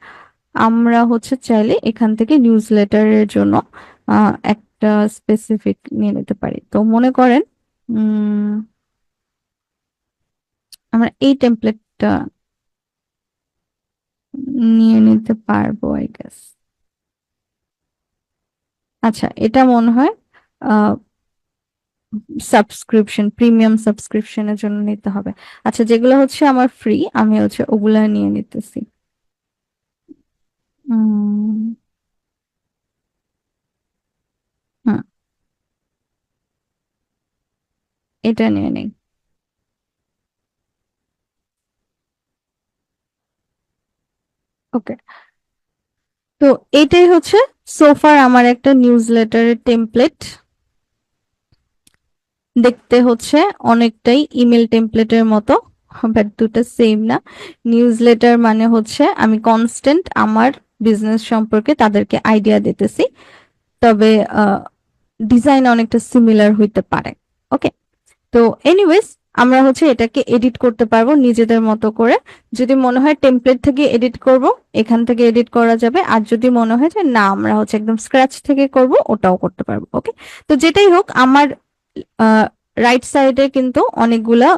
আমরা হচ্ছে চাইলে এখান থেকে নিউজ লেটারের জন্য একটা স্পেসিফিক নিয়ে নিতে পারি। তো মনে করেন আমরা এই টেমপ্লেটটা নিয়ে নিতে পারবো আই গেস। আচ্ছা, এটা মনে হয় সাবস্ক্রিপশন, প্রিমিয়াম সাবস্ক্রিপশনের জন্য নিতে হবে। আচ্ছা, যেগুলো হচ্ছে আমার ফ্রি আমি হচ্ছে ওগুলা নিয়ে নিতেছি। উম, হুম, এটা নিয়ে নেই। ওকে, তো এটাই হচ্ছে সোফার আমার একটা নিউজ লেটারের টেমপ্লেট। দেখতে হচ্ছে অনেকটাই ইমেল টেমপ্লেটের মতো, বাট দুটো সেম না। নিউজ লেটার মানে হচ্ছে আমি কনস্ট্যান্ট আমার বিজনেস সম্পর্কে তাদেরকে আইডিয়া দিতেছি, তবে ডিজাইন অনেকটা সিমিলার হইতে পারে। ওকে, তো এনিওয়েজ আমরা হচ্ছে এটাকে এডিট করতে পারবো নিজেদের মতো করে। যদি মনে হয় টেমপ্লেট থেকে এডিট করব, এখান থেকে এডিট করা যাবে। আর যদি মনে হয় যে না আমরা হচ্ছে একদম স্ক্র্যাচ থেকে করব, ওটাও করতে পারবো। ওকে, তো যেটাই হোক, আমার রাইট সাইডে কিন্তু অনেকগুলা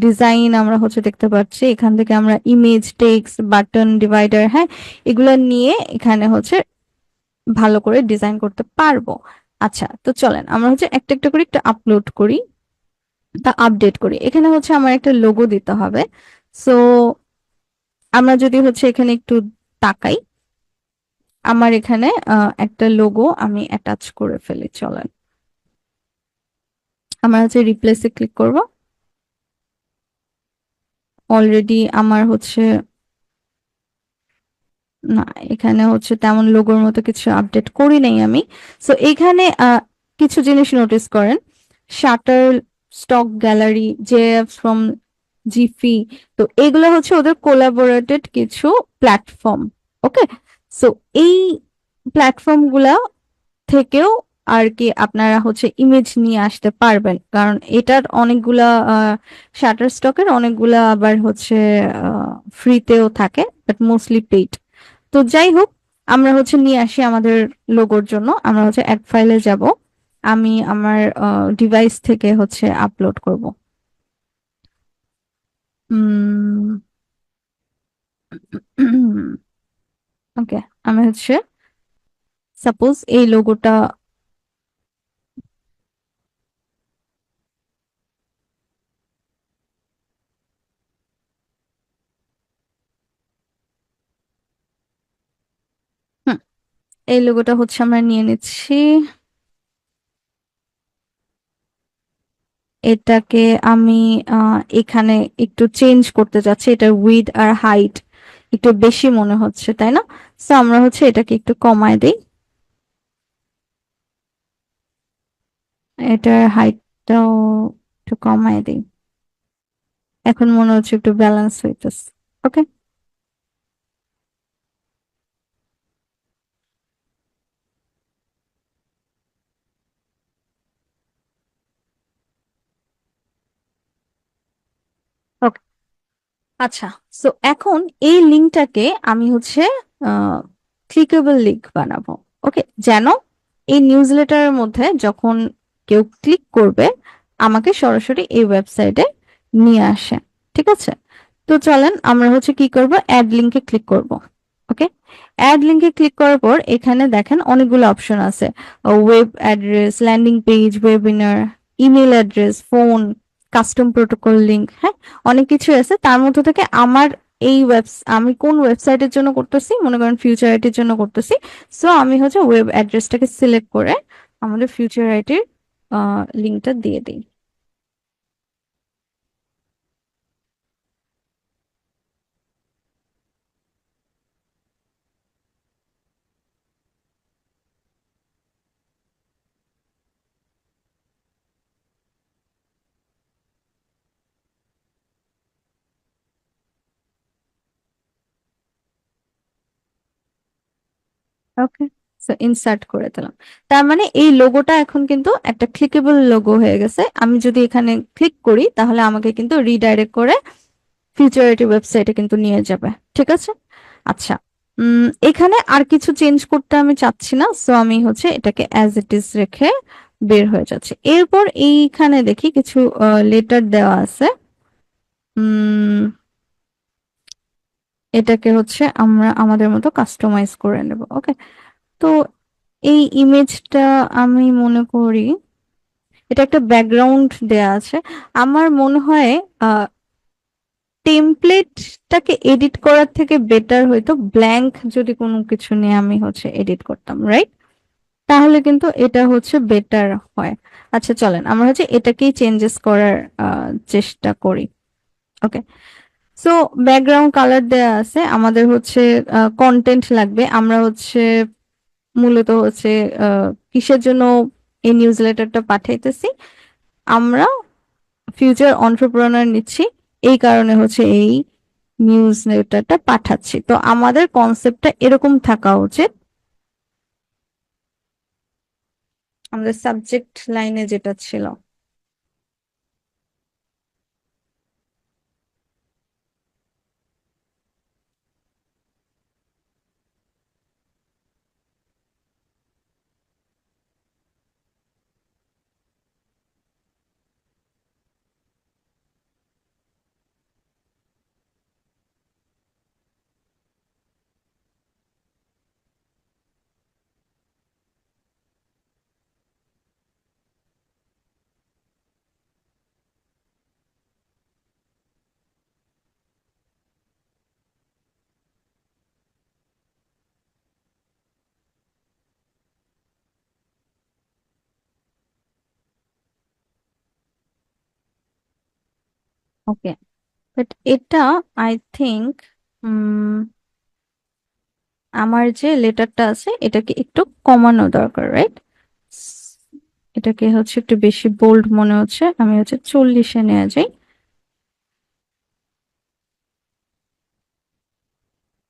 ডিজাইন আমরা হচ্ছে দেখতে পাচ্ছি। এখান থেকে আমরা ইমেজ, টেক্সট, বাটন, ডিভাইডার, হ্যাঁ, এগুলা নিয়ে এখানে হচ্ছে ভালো করে ডিজাইন করতে পারবো। আচ্ছা, তো চলেন আমরা হচ্ছে একটা একটা করে একটা আপলোড করি, তা আপডেট করি। এখানে হচ্ছে আমার একটা লোগো দিতে হবে। সো আমরা যদি হচ্ছে এখানে একটু তাকাই, আমার এখানে একটা লোগো আমি অ্যাটাচ করে ফেলি। চলেন আমরা হচ্ছে রিপ্লেসে ক্লিক করব। অলরেডি আমার হচ্ছে, না, এখানে হচ্ছে তেমন লোগোর মতো কিছু আপডেট করি নাই আমি। সো এখানে কিছু জিনিস নোটিস করেন, shutter, stock gallery, JF from jiffy, তো এগুলো হচ্ছে ওদের কোলাবোরেটেড কিছু প্ল্যাটফর্ম। ওকে, সো এই প্ল্যাটফর্ম গুলা থেকেও আর কি আপনারা হচ্ছে ইমেজ নিয়ে আসতে পারবেন, কারণ এটার অনেকগুলা শাটার স্টকের অনেকগুলা আবার হচ্ছে ফ্রিতেও থাকে, বাট মোস্টলি পেইড। তো যাই হোক, আমরা হচ্ছে নিয়ে আসি আমাদের লোগোর জন্য, আমরা হচ্ছে এক ফাইলে যাব, আমি আমার ডিভাইস থেকে হচ্ছে আপলোড করব। ওকে, আমি হচ্ছে সাপোজ এই লোগোটা, এই লোগোটা হচ্ছে আমরা নিয়ে নিচ্ছি, এটাকে আমি এখানে একটু চেঞ্জ করতে যাচ্ছি, এটার উইডথ আর হাইট একটু বেশি মনে হচ্ছে, তাই না? সো আমরা হচ্ছে এটাকে একটু কমায় দেই, এটার হাইটটাও একটু কমায় দেই, এখন মনে হচ্ছে একটু ব্যালেন্স হইতেছে। ওকে, ওকে, আচ্ছা। সো এখন এই লিঙ্কটাকে আমি হচ্ছে ক্লিকেবল লিংক বানাবো। ওকে, যেন এই নিউজ লেটারের মধ্যে যখন কেউ ক্লিক করবে আমাকে সরাসরি এই ওয়েবসাইটে নিয়ে আসে। ঠিক আছে, তো চলেন আমরা হচ্ছে কি করব, অ্যাড লিংকে ক্লিক করব। ওকে, অ্যাড লিংকে ক্লিক করার পর এখানে দেখেন অনেকগুলো অপশন আছে, web address, landing page, webinar, email address, phone, custom protocol link, হ্যাঁ, অনেক কিছু আছে। তার মধ্যে থেকে আমার এই আমি কোন ওয়েবসাইটের জন্য করতেছি, মনে করেন ফিউচার আইটির জন্য করতেছি, সো আমি হচ্ছে ওয়েব অ্যাড্রেসটাকে সিলেক্ট করে আমাদের ফিউচার আইটির লিংকটা দিয়ে দিই। ওকে, সো ইনসার্ট করে দিলাম। তার মানে এই লোগোটা এখন কিন্তু একটা ক্লিকেবল লোগো হয়ে গেছে, আমি যদি এখানে ক্লিক করি তাহলে আমাকে কিন্তু রিডাইরেক্ট করে ফিউচারিটি ওয়েবসাইটে কিন্তু নিয়ে যাবে। ঠিক আছে, আচ্ছা। এখানে আর কিছু চেঞ্জ করতে আমি চাচ্ছি না, সো আমি হচ্ছে এটাকে অ্যাজ ইট ইজ রেখে বের হয়ে যাচ্ছে। এরপর এইখানে দেখি কিছু লেটার দেওয়া আছে, উম এটাকে হচ্ছে আমরা আমাদের মতো কাস্টমাইজ করে নেব। ওকে, তো এই ইমেজটা আমি মনে করি এটা একটা ব্যাকগ্রাউন্ড দেয়া আছে, আমার মনে হয় টেমপ্লেটটাকে এডিট করার থেকে বেটার হইতো ব্ল্যাঙ্ক যদি কোনো কিছু নিয়ে আমি হচ্ছে এডিট করতাম, রাইট? তাহলে কিন্তু এটা হচ্ছে বেটার হয়। আচ্ছা চলেন আমরা হচ্ছে এটাকেই চেঞ্জেস করার চেষ্টা করি। ওকে, সো ব্যাকগ্রাউন্ড কালার দেয়া আছে, আমাদের হচ্ছে কন্টেন্ট লাগবে, আমরা হচ্ছে মূলত হচ্ছে কিসের জন্য এই নিউজ লেটারটা পাঠাইতেছি, আমরা ফিউচার অন্টারপ্রেনার নিচ্ছি, এই কারণে হচ্ছে এই নিউজ লেটারটা পাঠাচ্ছি। তো আমাদের কনসেপ্টটা এরকম থাকা উচিত, আমাদের সাবজেক্ট লাইনে যেটা ছিল। ওকে, বাট এটা আই থিংক আমার যে লেটারটা আছে এটাকে একটু কমানো দরকার, রাইট? এটাকে হচ্ছে একটু বেশি বোল্ড মনে হচ্ছে, আমি হচ্ছে 40-এ নিয়ে যাই।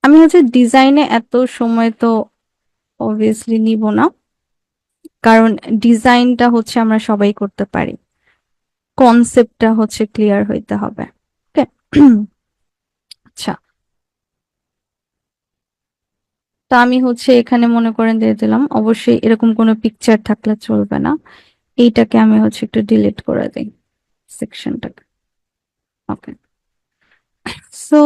আমি হচ্ছে ডিজাইনে এত সময় তো অবভিয়াসলি নিব না, কারণ ডিজাইনটা হচ্ছে আমরা সবাই করতে পারি, কনসেপ্টটা হচ্ছে ক্লিয়ার হইতে হবে। ওকে, আচ্ছা, তো আমি হচ্ছে এখানে মনে করেন দিয়ে দিলাম, অবশ্যই এরকম কোনো পিকচার থাকলে চলবে না। এইটাকে আমি হচ্ছে একটু ডিলিট করে দিই, সেকশনটাকে। ওকে, সো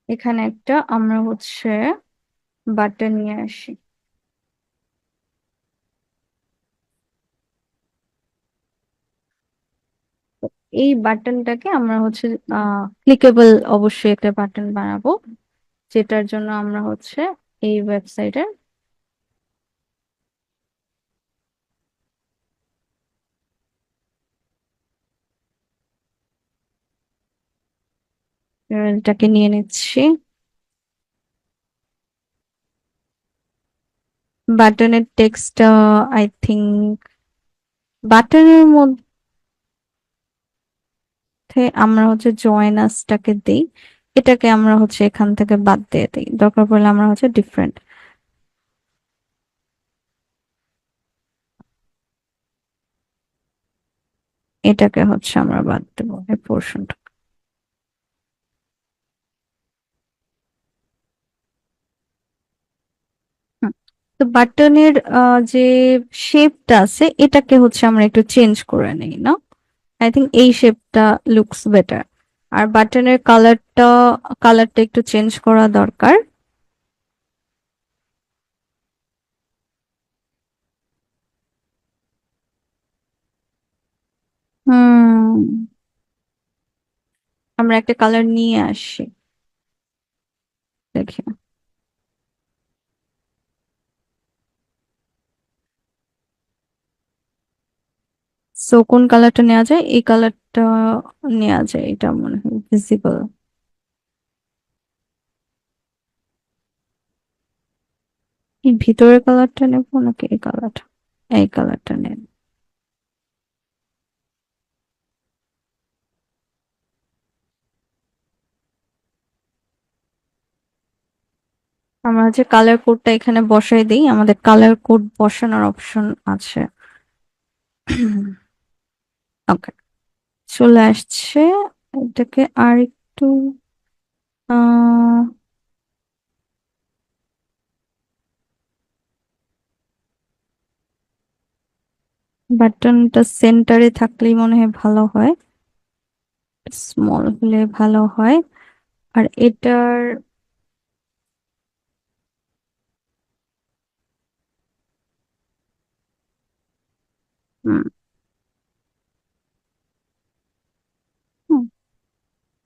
এখানে একটা আমরা হচ্ছে বাটন নিয়ে আসি। তো এই বাটনটাকে আমরা হচ্ছে ক্লিকেবল অবশ্যই একটা বাটন বানাবো, যেটার জন্য আমরা হচ্ছে এই ওয়েবসাইটের URL-টাকে নিয়ে নিচ্ছি। বাটনের টেক্সট আই থিংক বাটনের মধ্যে আমরা হচ্ছে জয়েন আসটাকে দেই, এটাকে আমরা হচ্ছে এখান থেকে বাদ দিয়ে দিই, দরকার পড়লে আমরা হচ্ছে ডিফারেন্ট এটাকে হচ্ছে আমরা বাদ দেবো, এই পোর্শনটা। তো বাটনের যে শেপটা আছে এটাকে হচ্ছে আমরা একটু চেঞ্জ করে নেই না, আই থিঙ্ক এই শেপটা লুকস বেটার। আর বাটনের কালারটা একটু চেঞ্জ করা দরকার। হুম, আমরা একটা কালার নিয়ে আসি, দেখি। সো কোন কালারটা নেওয়া যায়? এই কালারটা নেওয়া যায়, এটা মনে হয় ভিজিবল। এই ভিতরের কালারটা নেবো নাকি এই কালারটা? এই কালারটা নেব। আমরা হচ্ছে কালার কোডটা এখানে বসাই দিই, আমাদের কালার কোড বসানোর অপশন আছে। ওকে, চলে আসছে। এটাকে আর একটু আহ বাটনটা সেন্টারে থাকলেই মনে হয় ভালো হয়, স্মল হলে ভালো হয়। আর এটার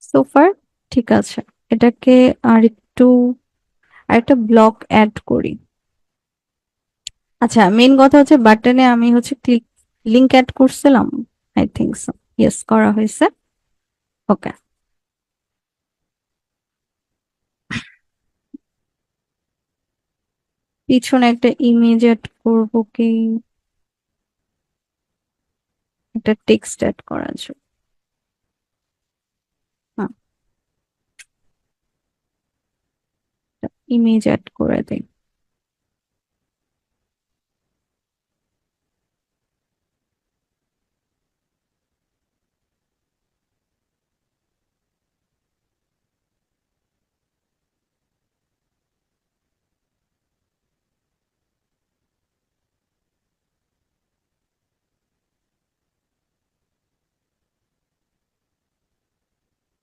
সোফার ঠিক আছে। এটাকে আর একটু আরেকটা ব্লক অ্যাড করি। আচ্ছা, মেন কথা হচ্ছে বাটনে আমি হচ্ছে লিংক অ্যাড করছিলাম, আই থিংক সো, ইয়েস করা হয়েছে। ওকে, পিছনে একটা ইমেজ অ্যাড করব কি, একটা টেক্সট অ্যাড করার জন্য। হ্যাঁ, ইমেজ অ্যাড করে দেই।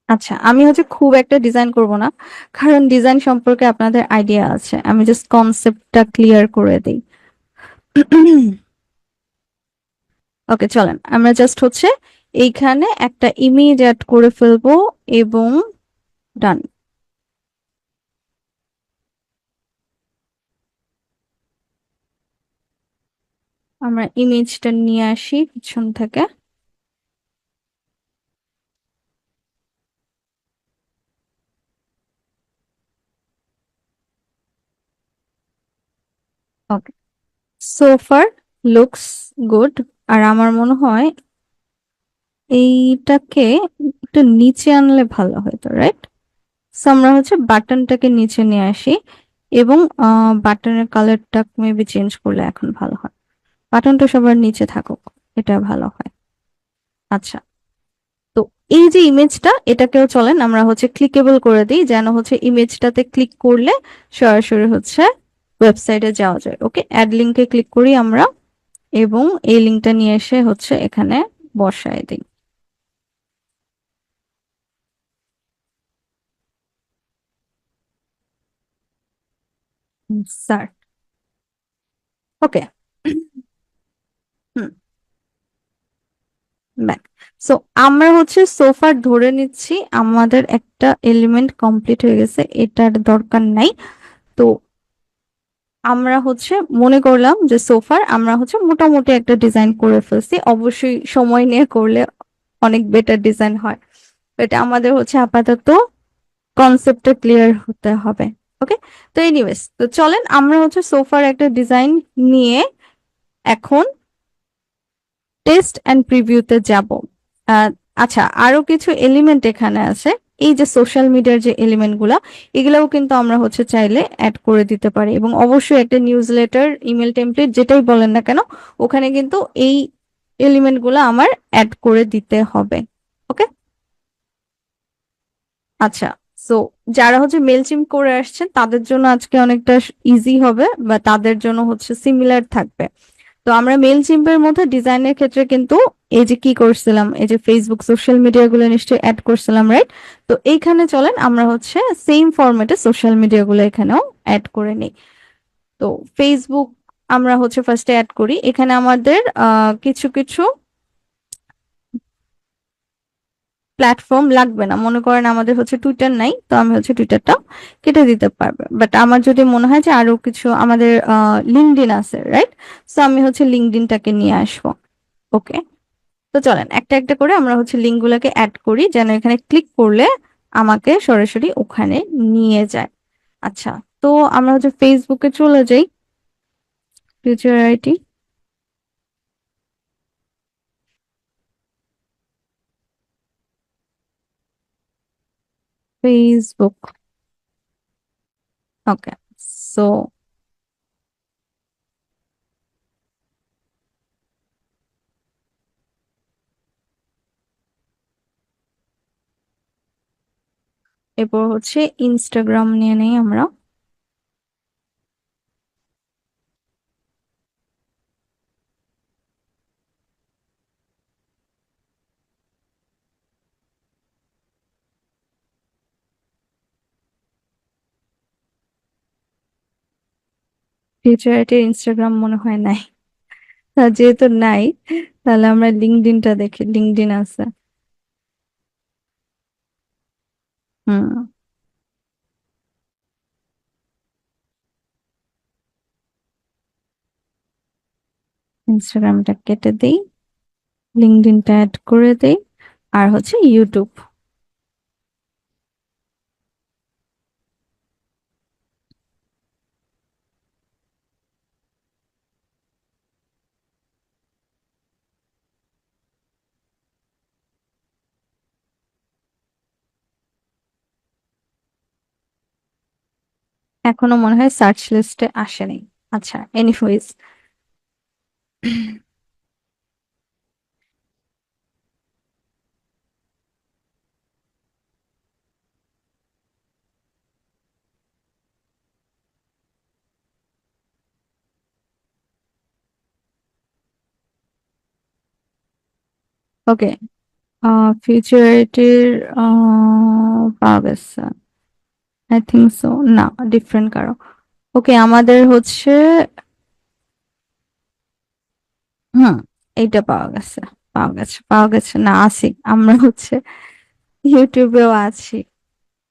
আচ্ছা, আমি হচ্ছে খুব একটা ডিজাইন করব না, কারণ ডিজাইন সম্পর্কে আপনাদের আইডিয়া আছে, আমি জাস্ট কনসেপ্টটা ক্লিয়ার করে দিই। ওকে, চলেন আমরা জাস্ট হচ্ছে এইখানে একটা ইমেজ অ্যাড করে ফেলবো এবং ডান। আমরা ইমেজটা নিয়ে আসি পিছন থেকে। ওকে, সোফার লুকস গুড। আর আমার মনে হয় এইটাকে একটু নিচে আনলে ভালো হতো, রাইট? সো আমরা হচ্ছে বাটনটাকে নিচে নিয়ে আসি, এবং বাটনের কালারটা মেবি চেঞ্জ করলে এখন ভালো হয়। বাটনটা সবার নিচে থাকুক, এটা ভালো হয়। আচ্ছা, তো এই যে ইমেজটা, এটাকেও চলেন আমরা হচ্ছে ক্লিকেবল করে দিই, যেন হচ্ছে ইমেজটাতে ক্লিক করলে সরাসরি হচ্ছে ওয়েবসাইটে যাওয়া যায়। ওকে, অ্যাড লিঙ্কে ক্লিক করি আমরা এবং এই লিঙ্কটা নিয়ে এসে হচ্ছে এখানে বসায় দিই। স্যার, ওকে, হুম, ব্যাক। সো আমরা হচ্ছে সোফার ধরে নিচ্ছি আমাদের একটা এলিমেন্ট কমপ্লিট হয়ে গেছে, এটার দরকার নাই। তো আমরা হচ্ছে মনে করলাম যে সোফার আমরা হচ্ছে মোটামুটি একটা ডিজাইন করে ফেলছি, অবশ্যই সময় নিয়ে করলে অনেক বেটার ডিজাইন হয়। এটা আমাদের হচ্ছে আপাতত কনসেপ্টটা ক্লিয়ার হতে হবে। ওকে, তো এনিওয়েজ, তো চলেন আমরা হচ্ছে সোফার একটা ডিজাইন নিয়ে এখন টেস্ট অ্যান্ড প্রিভিউতে যাব। আচ্ছা, আরো কিছু এলিমেন্ট এখানে আছে। এই যে সোশ্যাল মিডিয়ার যে এলিমেন্ট গুলা, এগুলাও কিন্তু আমরা হচ্ছে চাইলে অ্যাড করে দিতে পারি, এবং অবশ্যই একটা নিউজ লেটার, ইমেল টেমপ্লেট, যেটাই বলেন না কেন, ওখানে কিন্তু এই এলিমেন্ট গুলা আমার অ্যাড করে দিতে হবে। ওকে, আচ্ছা, সো যারা হচ্ছে মেলচিম করে আসছেন তাদের জন্য আজকে অনেকটা ইজি হবে, বা তাদের জন্য হচ্ছে সিমিলার থাকবে। তো আমরা মেল চিম্পের মধ্যে ডিজাইনের ক্ষেত্রে কিন্তু এই যে কি করছিলাম, এই যে ফেসবুক সোশ্যাল মিডিয়া গুলো নিশ্চয়ই অ্যাড করছিলাম, রাইট? তো এইখানে চলেন আমরা হচ্ছে সেম ফরম্যাটে সোশ্যাল মিডিয়া গুলো এখানেও অ্যাড করে নিই। তো ফেসবুক আমরা হচ্ছে ফার্স্টে অ্যাড করি। এখানে আমাদের কিছু কিছু প্ল্যাটফর্ম লাগবে না, মনে করেন আমাদের হচ্ছে টুইটার নাই, তো আমি হচ্ছে টুইটারটা কেটে দিতে পারবে। বাট আমার যদি মনে হয় যে আরো কিছু আমাদের লিঙ্কডইন আছে, রাইট? তো আমি হচ্ছে লিঙ্কডইনটাকে নিয়ে আসবো। ওকে, তো চলেন একটা একটা করে আমরা হচ্ছে লিঙ্ক গুলোকে অ্যাড করি, যেন এখানে ক্লিক করলে আমাকে সরাসরি ওখানে নিয়ে যায়। আচ্ছা, তো আমরা হচ্ছে ফেসবুকে চলে যাই, future IT, Facebook. Okay, so এরপর হচ্ছে ইনস্টাগ্রাম নিয়ে নেই আমরা। ফিউচার আইটির ইনস্টাগ্রাম মনে হয় নাই। তা যেহেতু নাই, তাহলে আমরা লিঙ্কডইনটা দেখি, লিঙ্কডইন আছে। হুম, ইনস্টাগ্রামটা কেটে দেই, লিঙ্কডইনটা অ্যাড করে দেই, আর হচ্ছে ইউটিউব। এখনো মনে হয় সার্চ লিস্টে আসেনি। আচ্ছা, এনিওয়েজ, ওকে, ফিউচারিটির পাওয়া গেছে, আই থিঙ্ক সো। না, ডিফারেন্ট কারো। ওকে, আমাদের হচ্ছে, হুম, এইটা পাওয়া গেছে, পাওয়া গেছে, পাওয়া গেছে, না আছি আমরা হচ্ছে ইউটিউবেও আছি।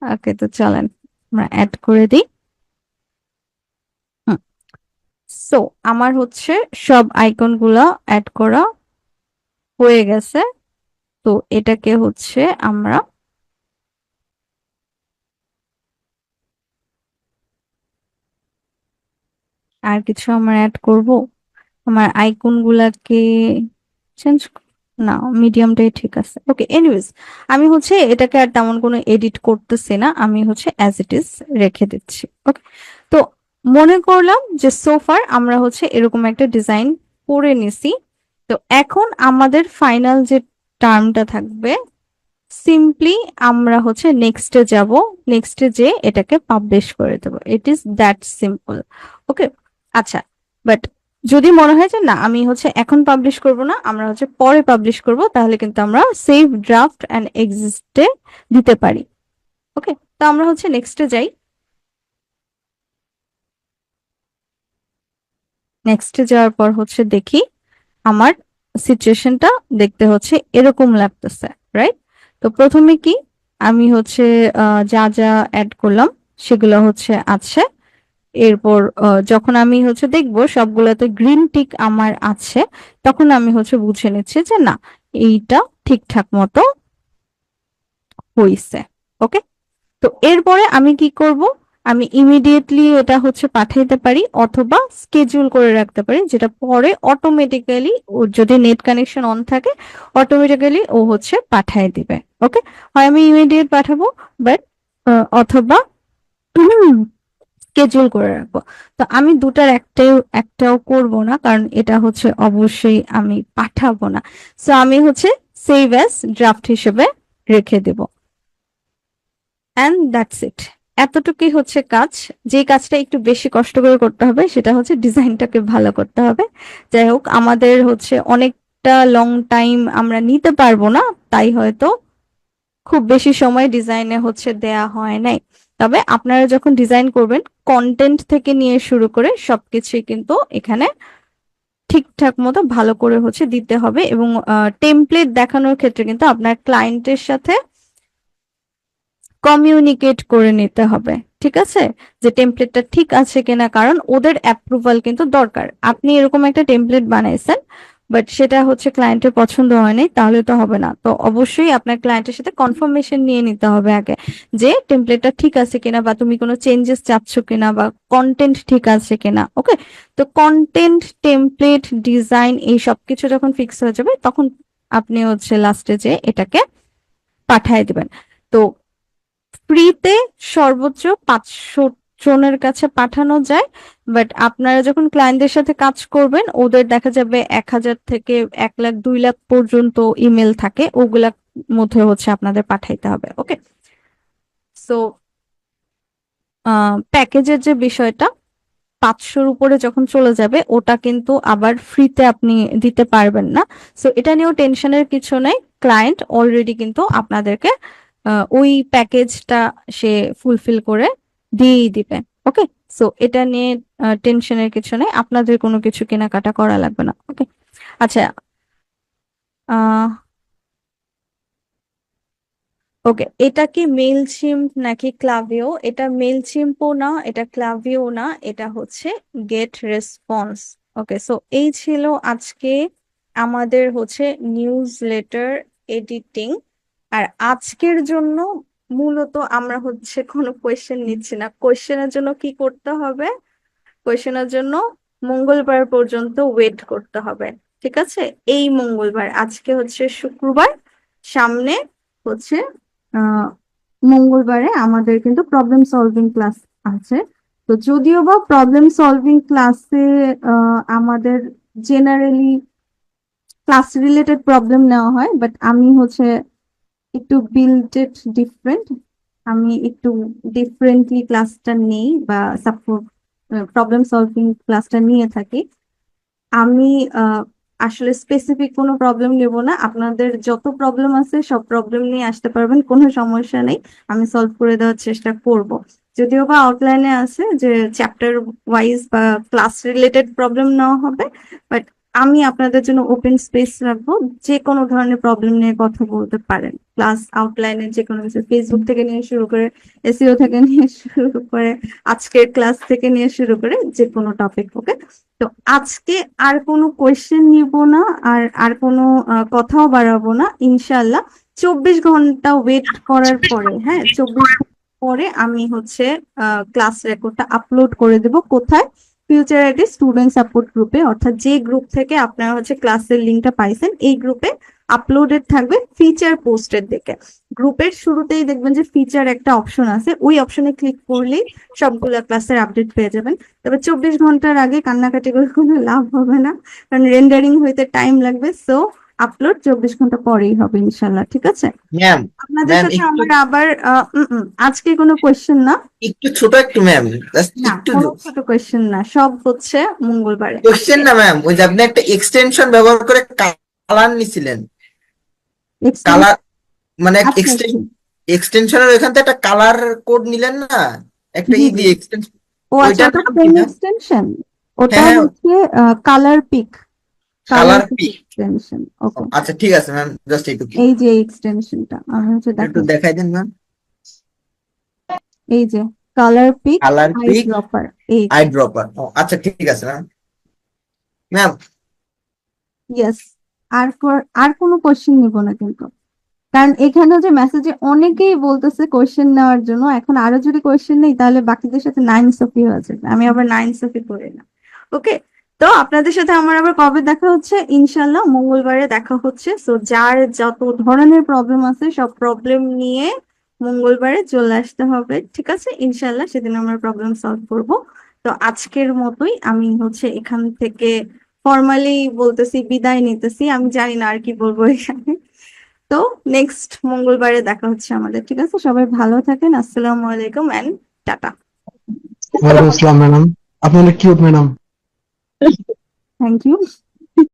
ওকে, তো চলেন আমরা অ্যাড করে দিই। হুম, সো আমার হচ্ছে সব আইকন গুলা অ্যাড করা হয়ে গেছে। তো এটাকে হচ্ছে আমরা আর কিছু আমরা অ্যাড করব। আমার আইকন গুলাকে চেঞ্জ, না, মিডিয়ামটাই ঠিক আছে। ওকে, এনিওয়েজ, আমি হচ্ছে এটাকে আর তেমন কোনো এডিট করতেছি না, আমি হচ্ছে অ্যাজ ইট ইজ রেখে দিচ্ছি। ওকে, তো মনে করলাম যে সোফার আমরা হচ্ছে এরকম একটা ডিজাইন করে নিছি। তো এখন আমাদের ফাইনাল যে টার্মটা থাকবে, সিম্পলি আমরা হচ্ছে নেক্সটে যাব, নেক্সটে যে এটাকে পাবলিশ করে দেবো। It is that simple. Okay, আচ্ছা, বাট যদি মনে হয় যে না আমি হচ্ছে এখন পাবলিশ করব না, আমরা হচ্ছে পরে পাবলিশ করব, তাহলে কিন্তু আমরা সেভ ড্রাফট অ্যান্ড এক্সিস্টে দিতে পারি। ওকে, তো আমরা হচ্ছে নেক্সটে যাই। নেক্সটে যাওয়ার পর হচ্ছে দেখি আমার সিচুয়েশনটা দেখতে হচ্ছে এরকম লাগতেছে, রাইট? তো প্রথমে কি আমি হচ্ছে যা যা অ্যাড করলাম সেগুলো হচ্ছে আছে। এরপর যখন আমি হচ্ছে দেখবো সবগুলোতে গ্রিন টিক আমার আছে, তখন আমি হচ্ছে বুঝে নিচ্ছি যে না এইটা ঠিকঠাক মতো হইছে। ওকে, তো এরপরে আমি কি করব, আমি ইমিডিয়েটলি এটা হচ্ছে পাঠাইতে পারি অথবা স্কেডিউল করে রাখতে পারি, যেটা পরে অটোমেটিক্যালি ও যদি নেট কানেকশন অন থাকে অটোমেটিক্যালি ও হচ্ছে পাঠায় দিবে। ওকে, হয় আমি ইমিডিয়েট পাঠাবো, বাট অথবা স্কেডিউল করে রাখবো। তো আমি দুটার একটাও করব না, কারণ এটা হচ্ছে অবশ্যই আমি পাঠাবো না। সো আমি হচ্ছে সেভ অ্যাজ ড্রাফট হিসেবে রেখে দেব। And that's it. এতটুকুই হচ্ছে কাজ। যে কাজটা একটু বেশি কষ্ট করে করতে হবে সেটা হচ্ছে ডিজাইনটাকে ভালো করতে হবে। যাই হোক, আমাদের হচ্ছে অনেকটা লং টাইম আমরা নিতে পারবো না, তাই হয়তো খুব বেশি সময় ডিজাইনে হচ্ছে দেয়া হয় নাই। তবে আপনারা যখন ডিজাইন করবেন, কন্টেন্ট থেকে নিয়ে শুরু করে সবকিছুই কিন্তু এখানে ঠিকঠাক মতো ভালো করে হচ্ছে দিতে হবে। এবং টেমপ্লেট দেখানোর ক্ষেত্রে কিন্তু আপনার ক্লায়েন্টের সাথে কমিউনিকেট করে নিতে হবে, ঠিক আছে, যে টেমপ্লেটটা ঠিক আছে কিনা, কারণ ওদের অ্যাপ্রুভাল কিন্তু দরকার। আপনি এরকম একটা টেমপ্লেট বানাইছেন বাট সেটা হচ্ছে ক্লায়েন্টের পছন্দ হয়নি, তাহলে তো হবে না। তো অবশ্যই আপনার ক্লায়েন্টের সাথে কনফার্মেশন নিয়ে নিতে হবে আগে, যে টেমপ্লেটটা ঠিক আছে কিনা, বা তুমি কোনো চেঞ্জেস চাচ্ছ কিনা, বা কন্টেন্ট ঠিক আছে কিনা। ওকে, তো কন্টেন্ট, টেমপ্লেট, ডিজাইন এই সব কিছু যখন ফিক্স হয়ে যাবে, তখন আপনি হচ্ছে লাস্টে যে এটাকে পাঠিয়ে দিবেন। তো ফ্রিতে সর্বোচ্চ 500 জনের কাছে পাঠানো যায়, বাট আপনারা যখন ক্লায়েন্টদের সাথে কাজ করবেন ওদের দেখা যাবে 1000 থেকে 1 লাখ 2 লাখ পর্যন্ত ইমেল থাকে, ওগুলা মধ্যে হচ্ছে আপনাদের পাঠাইতে হবে। ওকে, সো প্যাকেজের যে বিষয়টা, 500-র উপরে যখন চলে যাবে ওটা কিন্তু আবার ফ্রিতে আপনি দিতে পারবেন না। সো এটা নিয়েও টেনশনের কিছু নেই, ক্লায়েন্ট অলরেডি কিন্তু আপনাদেরকে ওই প্যাকেজটা সে ফুলফিল করে দিয়েই দিবে। ওকে, সো এটা নিয়ে টেনশনের কিছু নেই, আপনাদের কোনো কিছু কেনাকাটা করা লাগবে না। ওকে, আচ্ছা, আহ ওকে, এটা কি মেইলচিম্প নাকি ক্লাভিও? এটা মেইলচিম্পও না, এটা ক্লাভিও না, এটা হচ্ছে গেট রেসপন্স। ওকে, সো এই ছিল আজকে আমাদের হচ্ছে নিউজ লেটার এডিটিং। আর আজকের জন্য মূলত আমরা হচ্ছে কোনো কোয়েশ্চেন নিচ্ছি না। কোয়েশ্চেনের জন্য কি করতে হবে, কোয়েশ্চেনের জন্য মঙ্গলবার পর্যন্ত ওয়েট করতে হবে। ঠিক আছে, এই মঙ্গলবার, আজকে হচ্ছে শুক্রবার, সামনে হচ্ছে আহ মঙ্গলবারে আমাদের কিন্তু প্রবলেম সলভিং ক্লাস আছে। তো যদিও বা প্রবলেম সলভিং ক্লাসে আমাদের জেনারেলি ক্লাস রিলেটেড প্রবলেম নেওয়া হয়, বাট আমি হচ্ছে একটু বিল্ডেড ডিফারেন্ট, আমি একটু ডিফারেন্টলি ক্লাসটা নেই বা সাপোর্ট প্রবলেম সলভিং ক্লাসটা নিয়ে থাকি। আমি আসলে স্পেসিফিক কোনো প্রবলেম নেব না, আপনাদের যত প্রবলেম আছে সব প্রবলেম নিয়ে আসতে পারবেন, কোনো সমস্যা নেই, আমি সলভ করে দেওয়ার চেষ্টা করব। যদিও বা আউটলাইনে আছে যে চ্যাপ্টার ওয়াইজ বা ক্লাস রিলেটেড প্রবলেম নেওয়া হবে, বাট আমি আপনাদের জন্য ওপেন স্পেস রাখবো, যে কোনো ধরনের প্রবলেম নিয়ে কথা বলতে পারেন। ক্লাস আউটলাইনে যে কোনো কিছু, ফেসবুক থেকে নিয়ে শুরু করে, এসইও থেকে নিয়ে শুরু করে, আজকের ক্লাস থেকে নিয়ে শুরু করে যে কোনো টপিক। ওকে, তো আজকে আর কোনো কোয়েশ্চেন নিব না, আর আর কোনো কথাও বাড়াবো না, ইনশাল্লাহ 24 ঘন্টা ওয়েট করার পরে, হ্যাঁ 24 ঘন্টা পরে আমি হচ্ছে ক্লাস রেকর্ডটা আপলোড করে দেব। কোথায়? ফিউচার আইটি স্টুডেন্ট সাপোর্ট গ্রুপে, অর্থাৎ যে গ্রুপ থেকে আপনারা হচ্ছে ক্লাসের লিঙ্কটা পাইছেন, এই গ্রুপে আপলোডেড থাকবে ফিচার পোস্টের দিকে। গ্রুপের শুরুতেই দেখবেন যে ফিচার একটা অপশন আছে, ওই অপশনে ক্লিক করলেই সবগুলো ক্লাসের আপডেট পেয়ে যাবেন। তবে 24 ঘন্টার আগে কান্নাকাটি করে কোনো লাভ হবে না, কারণ রেন্ডারিং হইতে টাইম লাগবে। সো আপলোড 24 ঘন্টা পরেই হবে ইনশাল্লাহ, ঠিক আছে? ম্যাম আপনাদের ম্যাম সাথে একটু আমার আবার আজকে কোনো কোয়েশ্চেন না, একটু ছোট একটু ম্যাম, না একটু কোনো ছোট কোয়েশ্চেন না, সব হচ্ছে মঙ্গলবারে। কোশ্চেন না ম্যাম, ওই যে আপনি একটা এক্সটেনশন ব্যবহার করে কালার নিছিলেন, কালার মানে আচ্ছা আচ্ছা, এক্সটেনশনের ওইখান থেকে একটা কালার কোড নিলেন না, একটা জি ই জি। দিয়ে এক্সটেনশন, ও আচ্ছা, ওইটার ওটা নাম কি পেন ম্যাম? এক্সটেনশন, ওটা হ্যাঁ হ্যাঁ, হচ্ছে colour pick, colour colour pick pick. Extension. Okay, আচ্ছা ঠিক আছে ম্যাম, জাস্ট একটু এই যে এক্সটেনশনটা আমি হচ্ছে একটু দেখো, দেখাই দেন ম্যাম। এই যে colour pick colour eye pick dropper, এই আই ড্রপার। আচ্ছা ঠিক আছে ম্যাম। Ma'am yes. আর কোনো কোশ্চেন নিব না কিন্তু, কারণ এখানে যে মেসেজে অনেকেই বলতেছে কোশ্চেন নেওয়ার জন্য। এখন আরো যদি কোশ্চেন নেই তাহলে বাকিদের সাথে নাইন সফি হয়ে যাবে, আমি আবার নাইন সফি করি না। ওকে, তো আপনাদের সাথে আমার আবার কবে দেখা হচ্ছে? ইনশাল্লাহ মঙ্গলবারে দেখা হচ্ছে। সো যার যত ধরনের প্রবলেম আছে সব প্রবলেম নিয়ে মঙ্গলবারে চলে আসতে হবে, ঠিক আছে? ইনশাল্লাহ সেদিন আমরা প্রবলেম সলভ করব। তো আজকের মতোই আমি হচ্ছে এখান থেকে ফর্মালি বলতেছি, বিদায় নিতেছি। আমি জানি না আর কি বলবো এখানে। তো নেক্সট মঙ্গলবারে দেখা হচ্ছে আমাদের, ঠিক আছে? সবাই ভালো থাকেন, আসসালামু আলাইকুম এন্ড টাটা। ওয়ালাইকুম আসসালাম ম্যাডাম, আপনি অনেক কিউট ম্যাডাম। Thank you.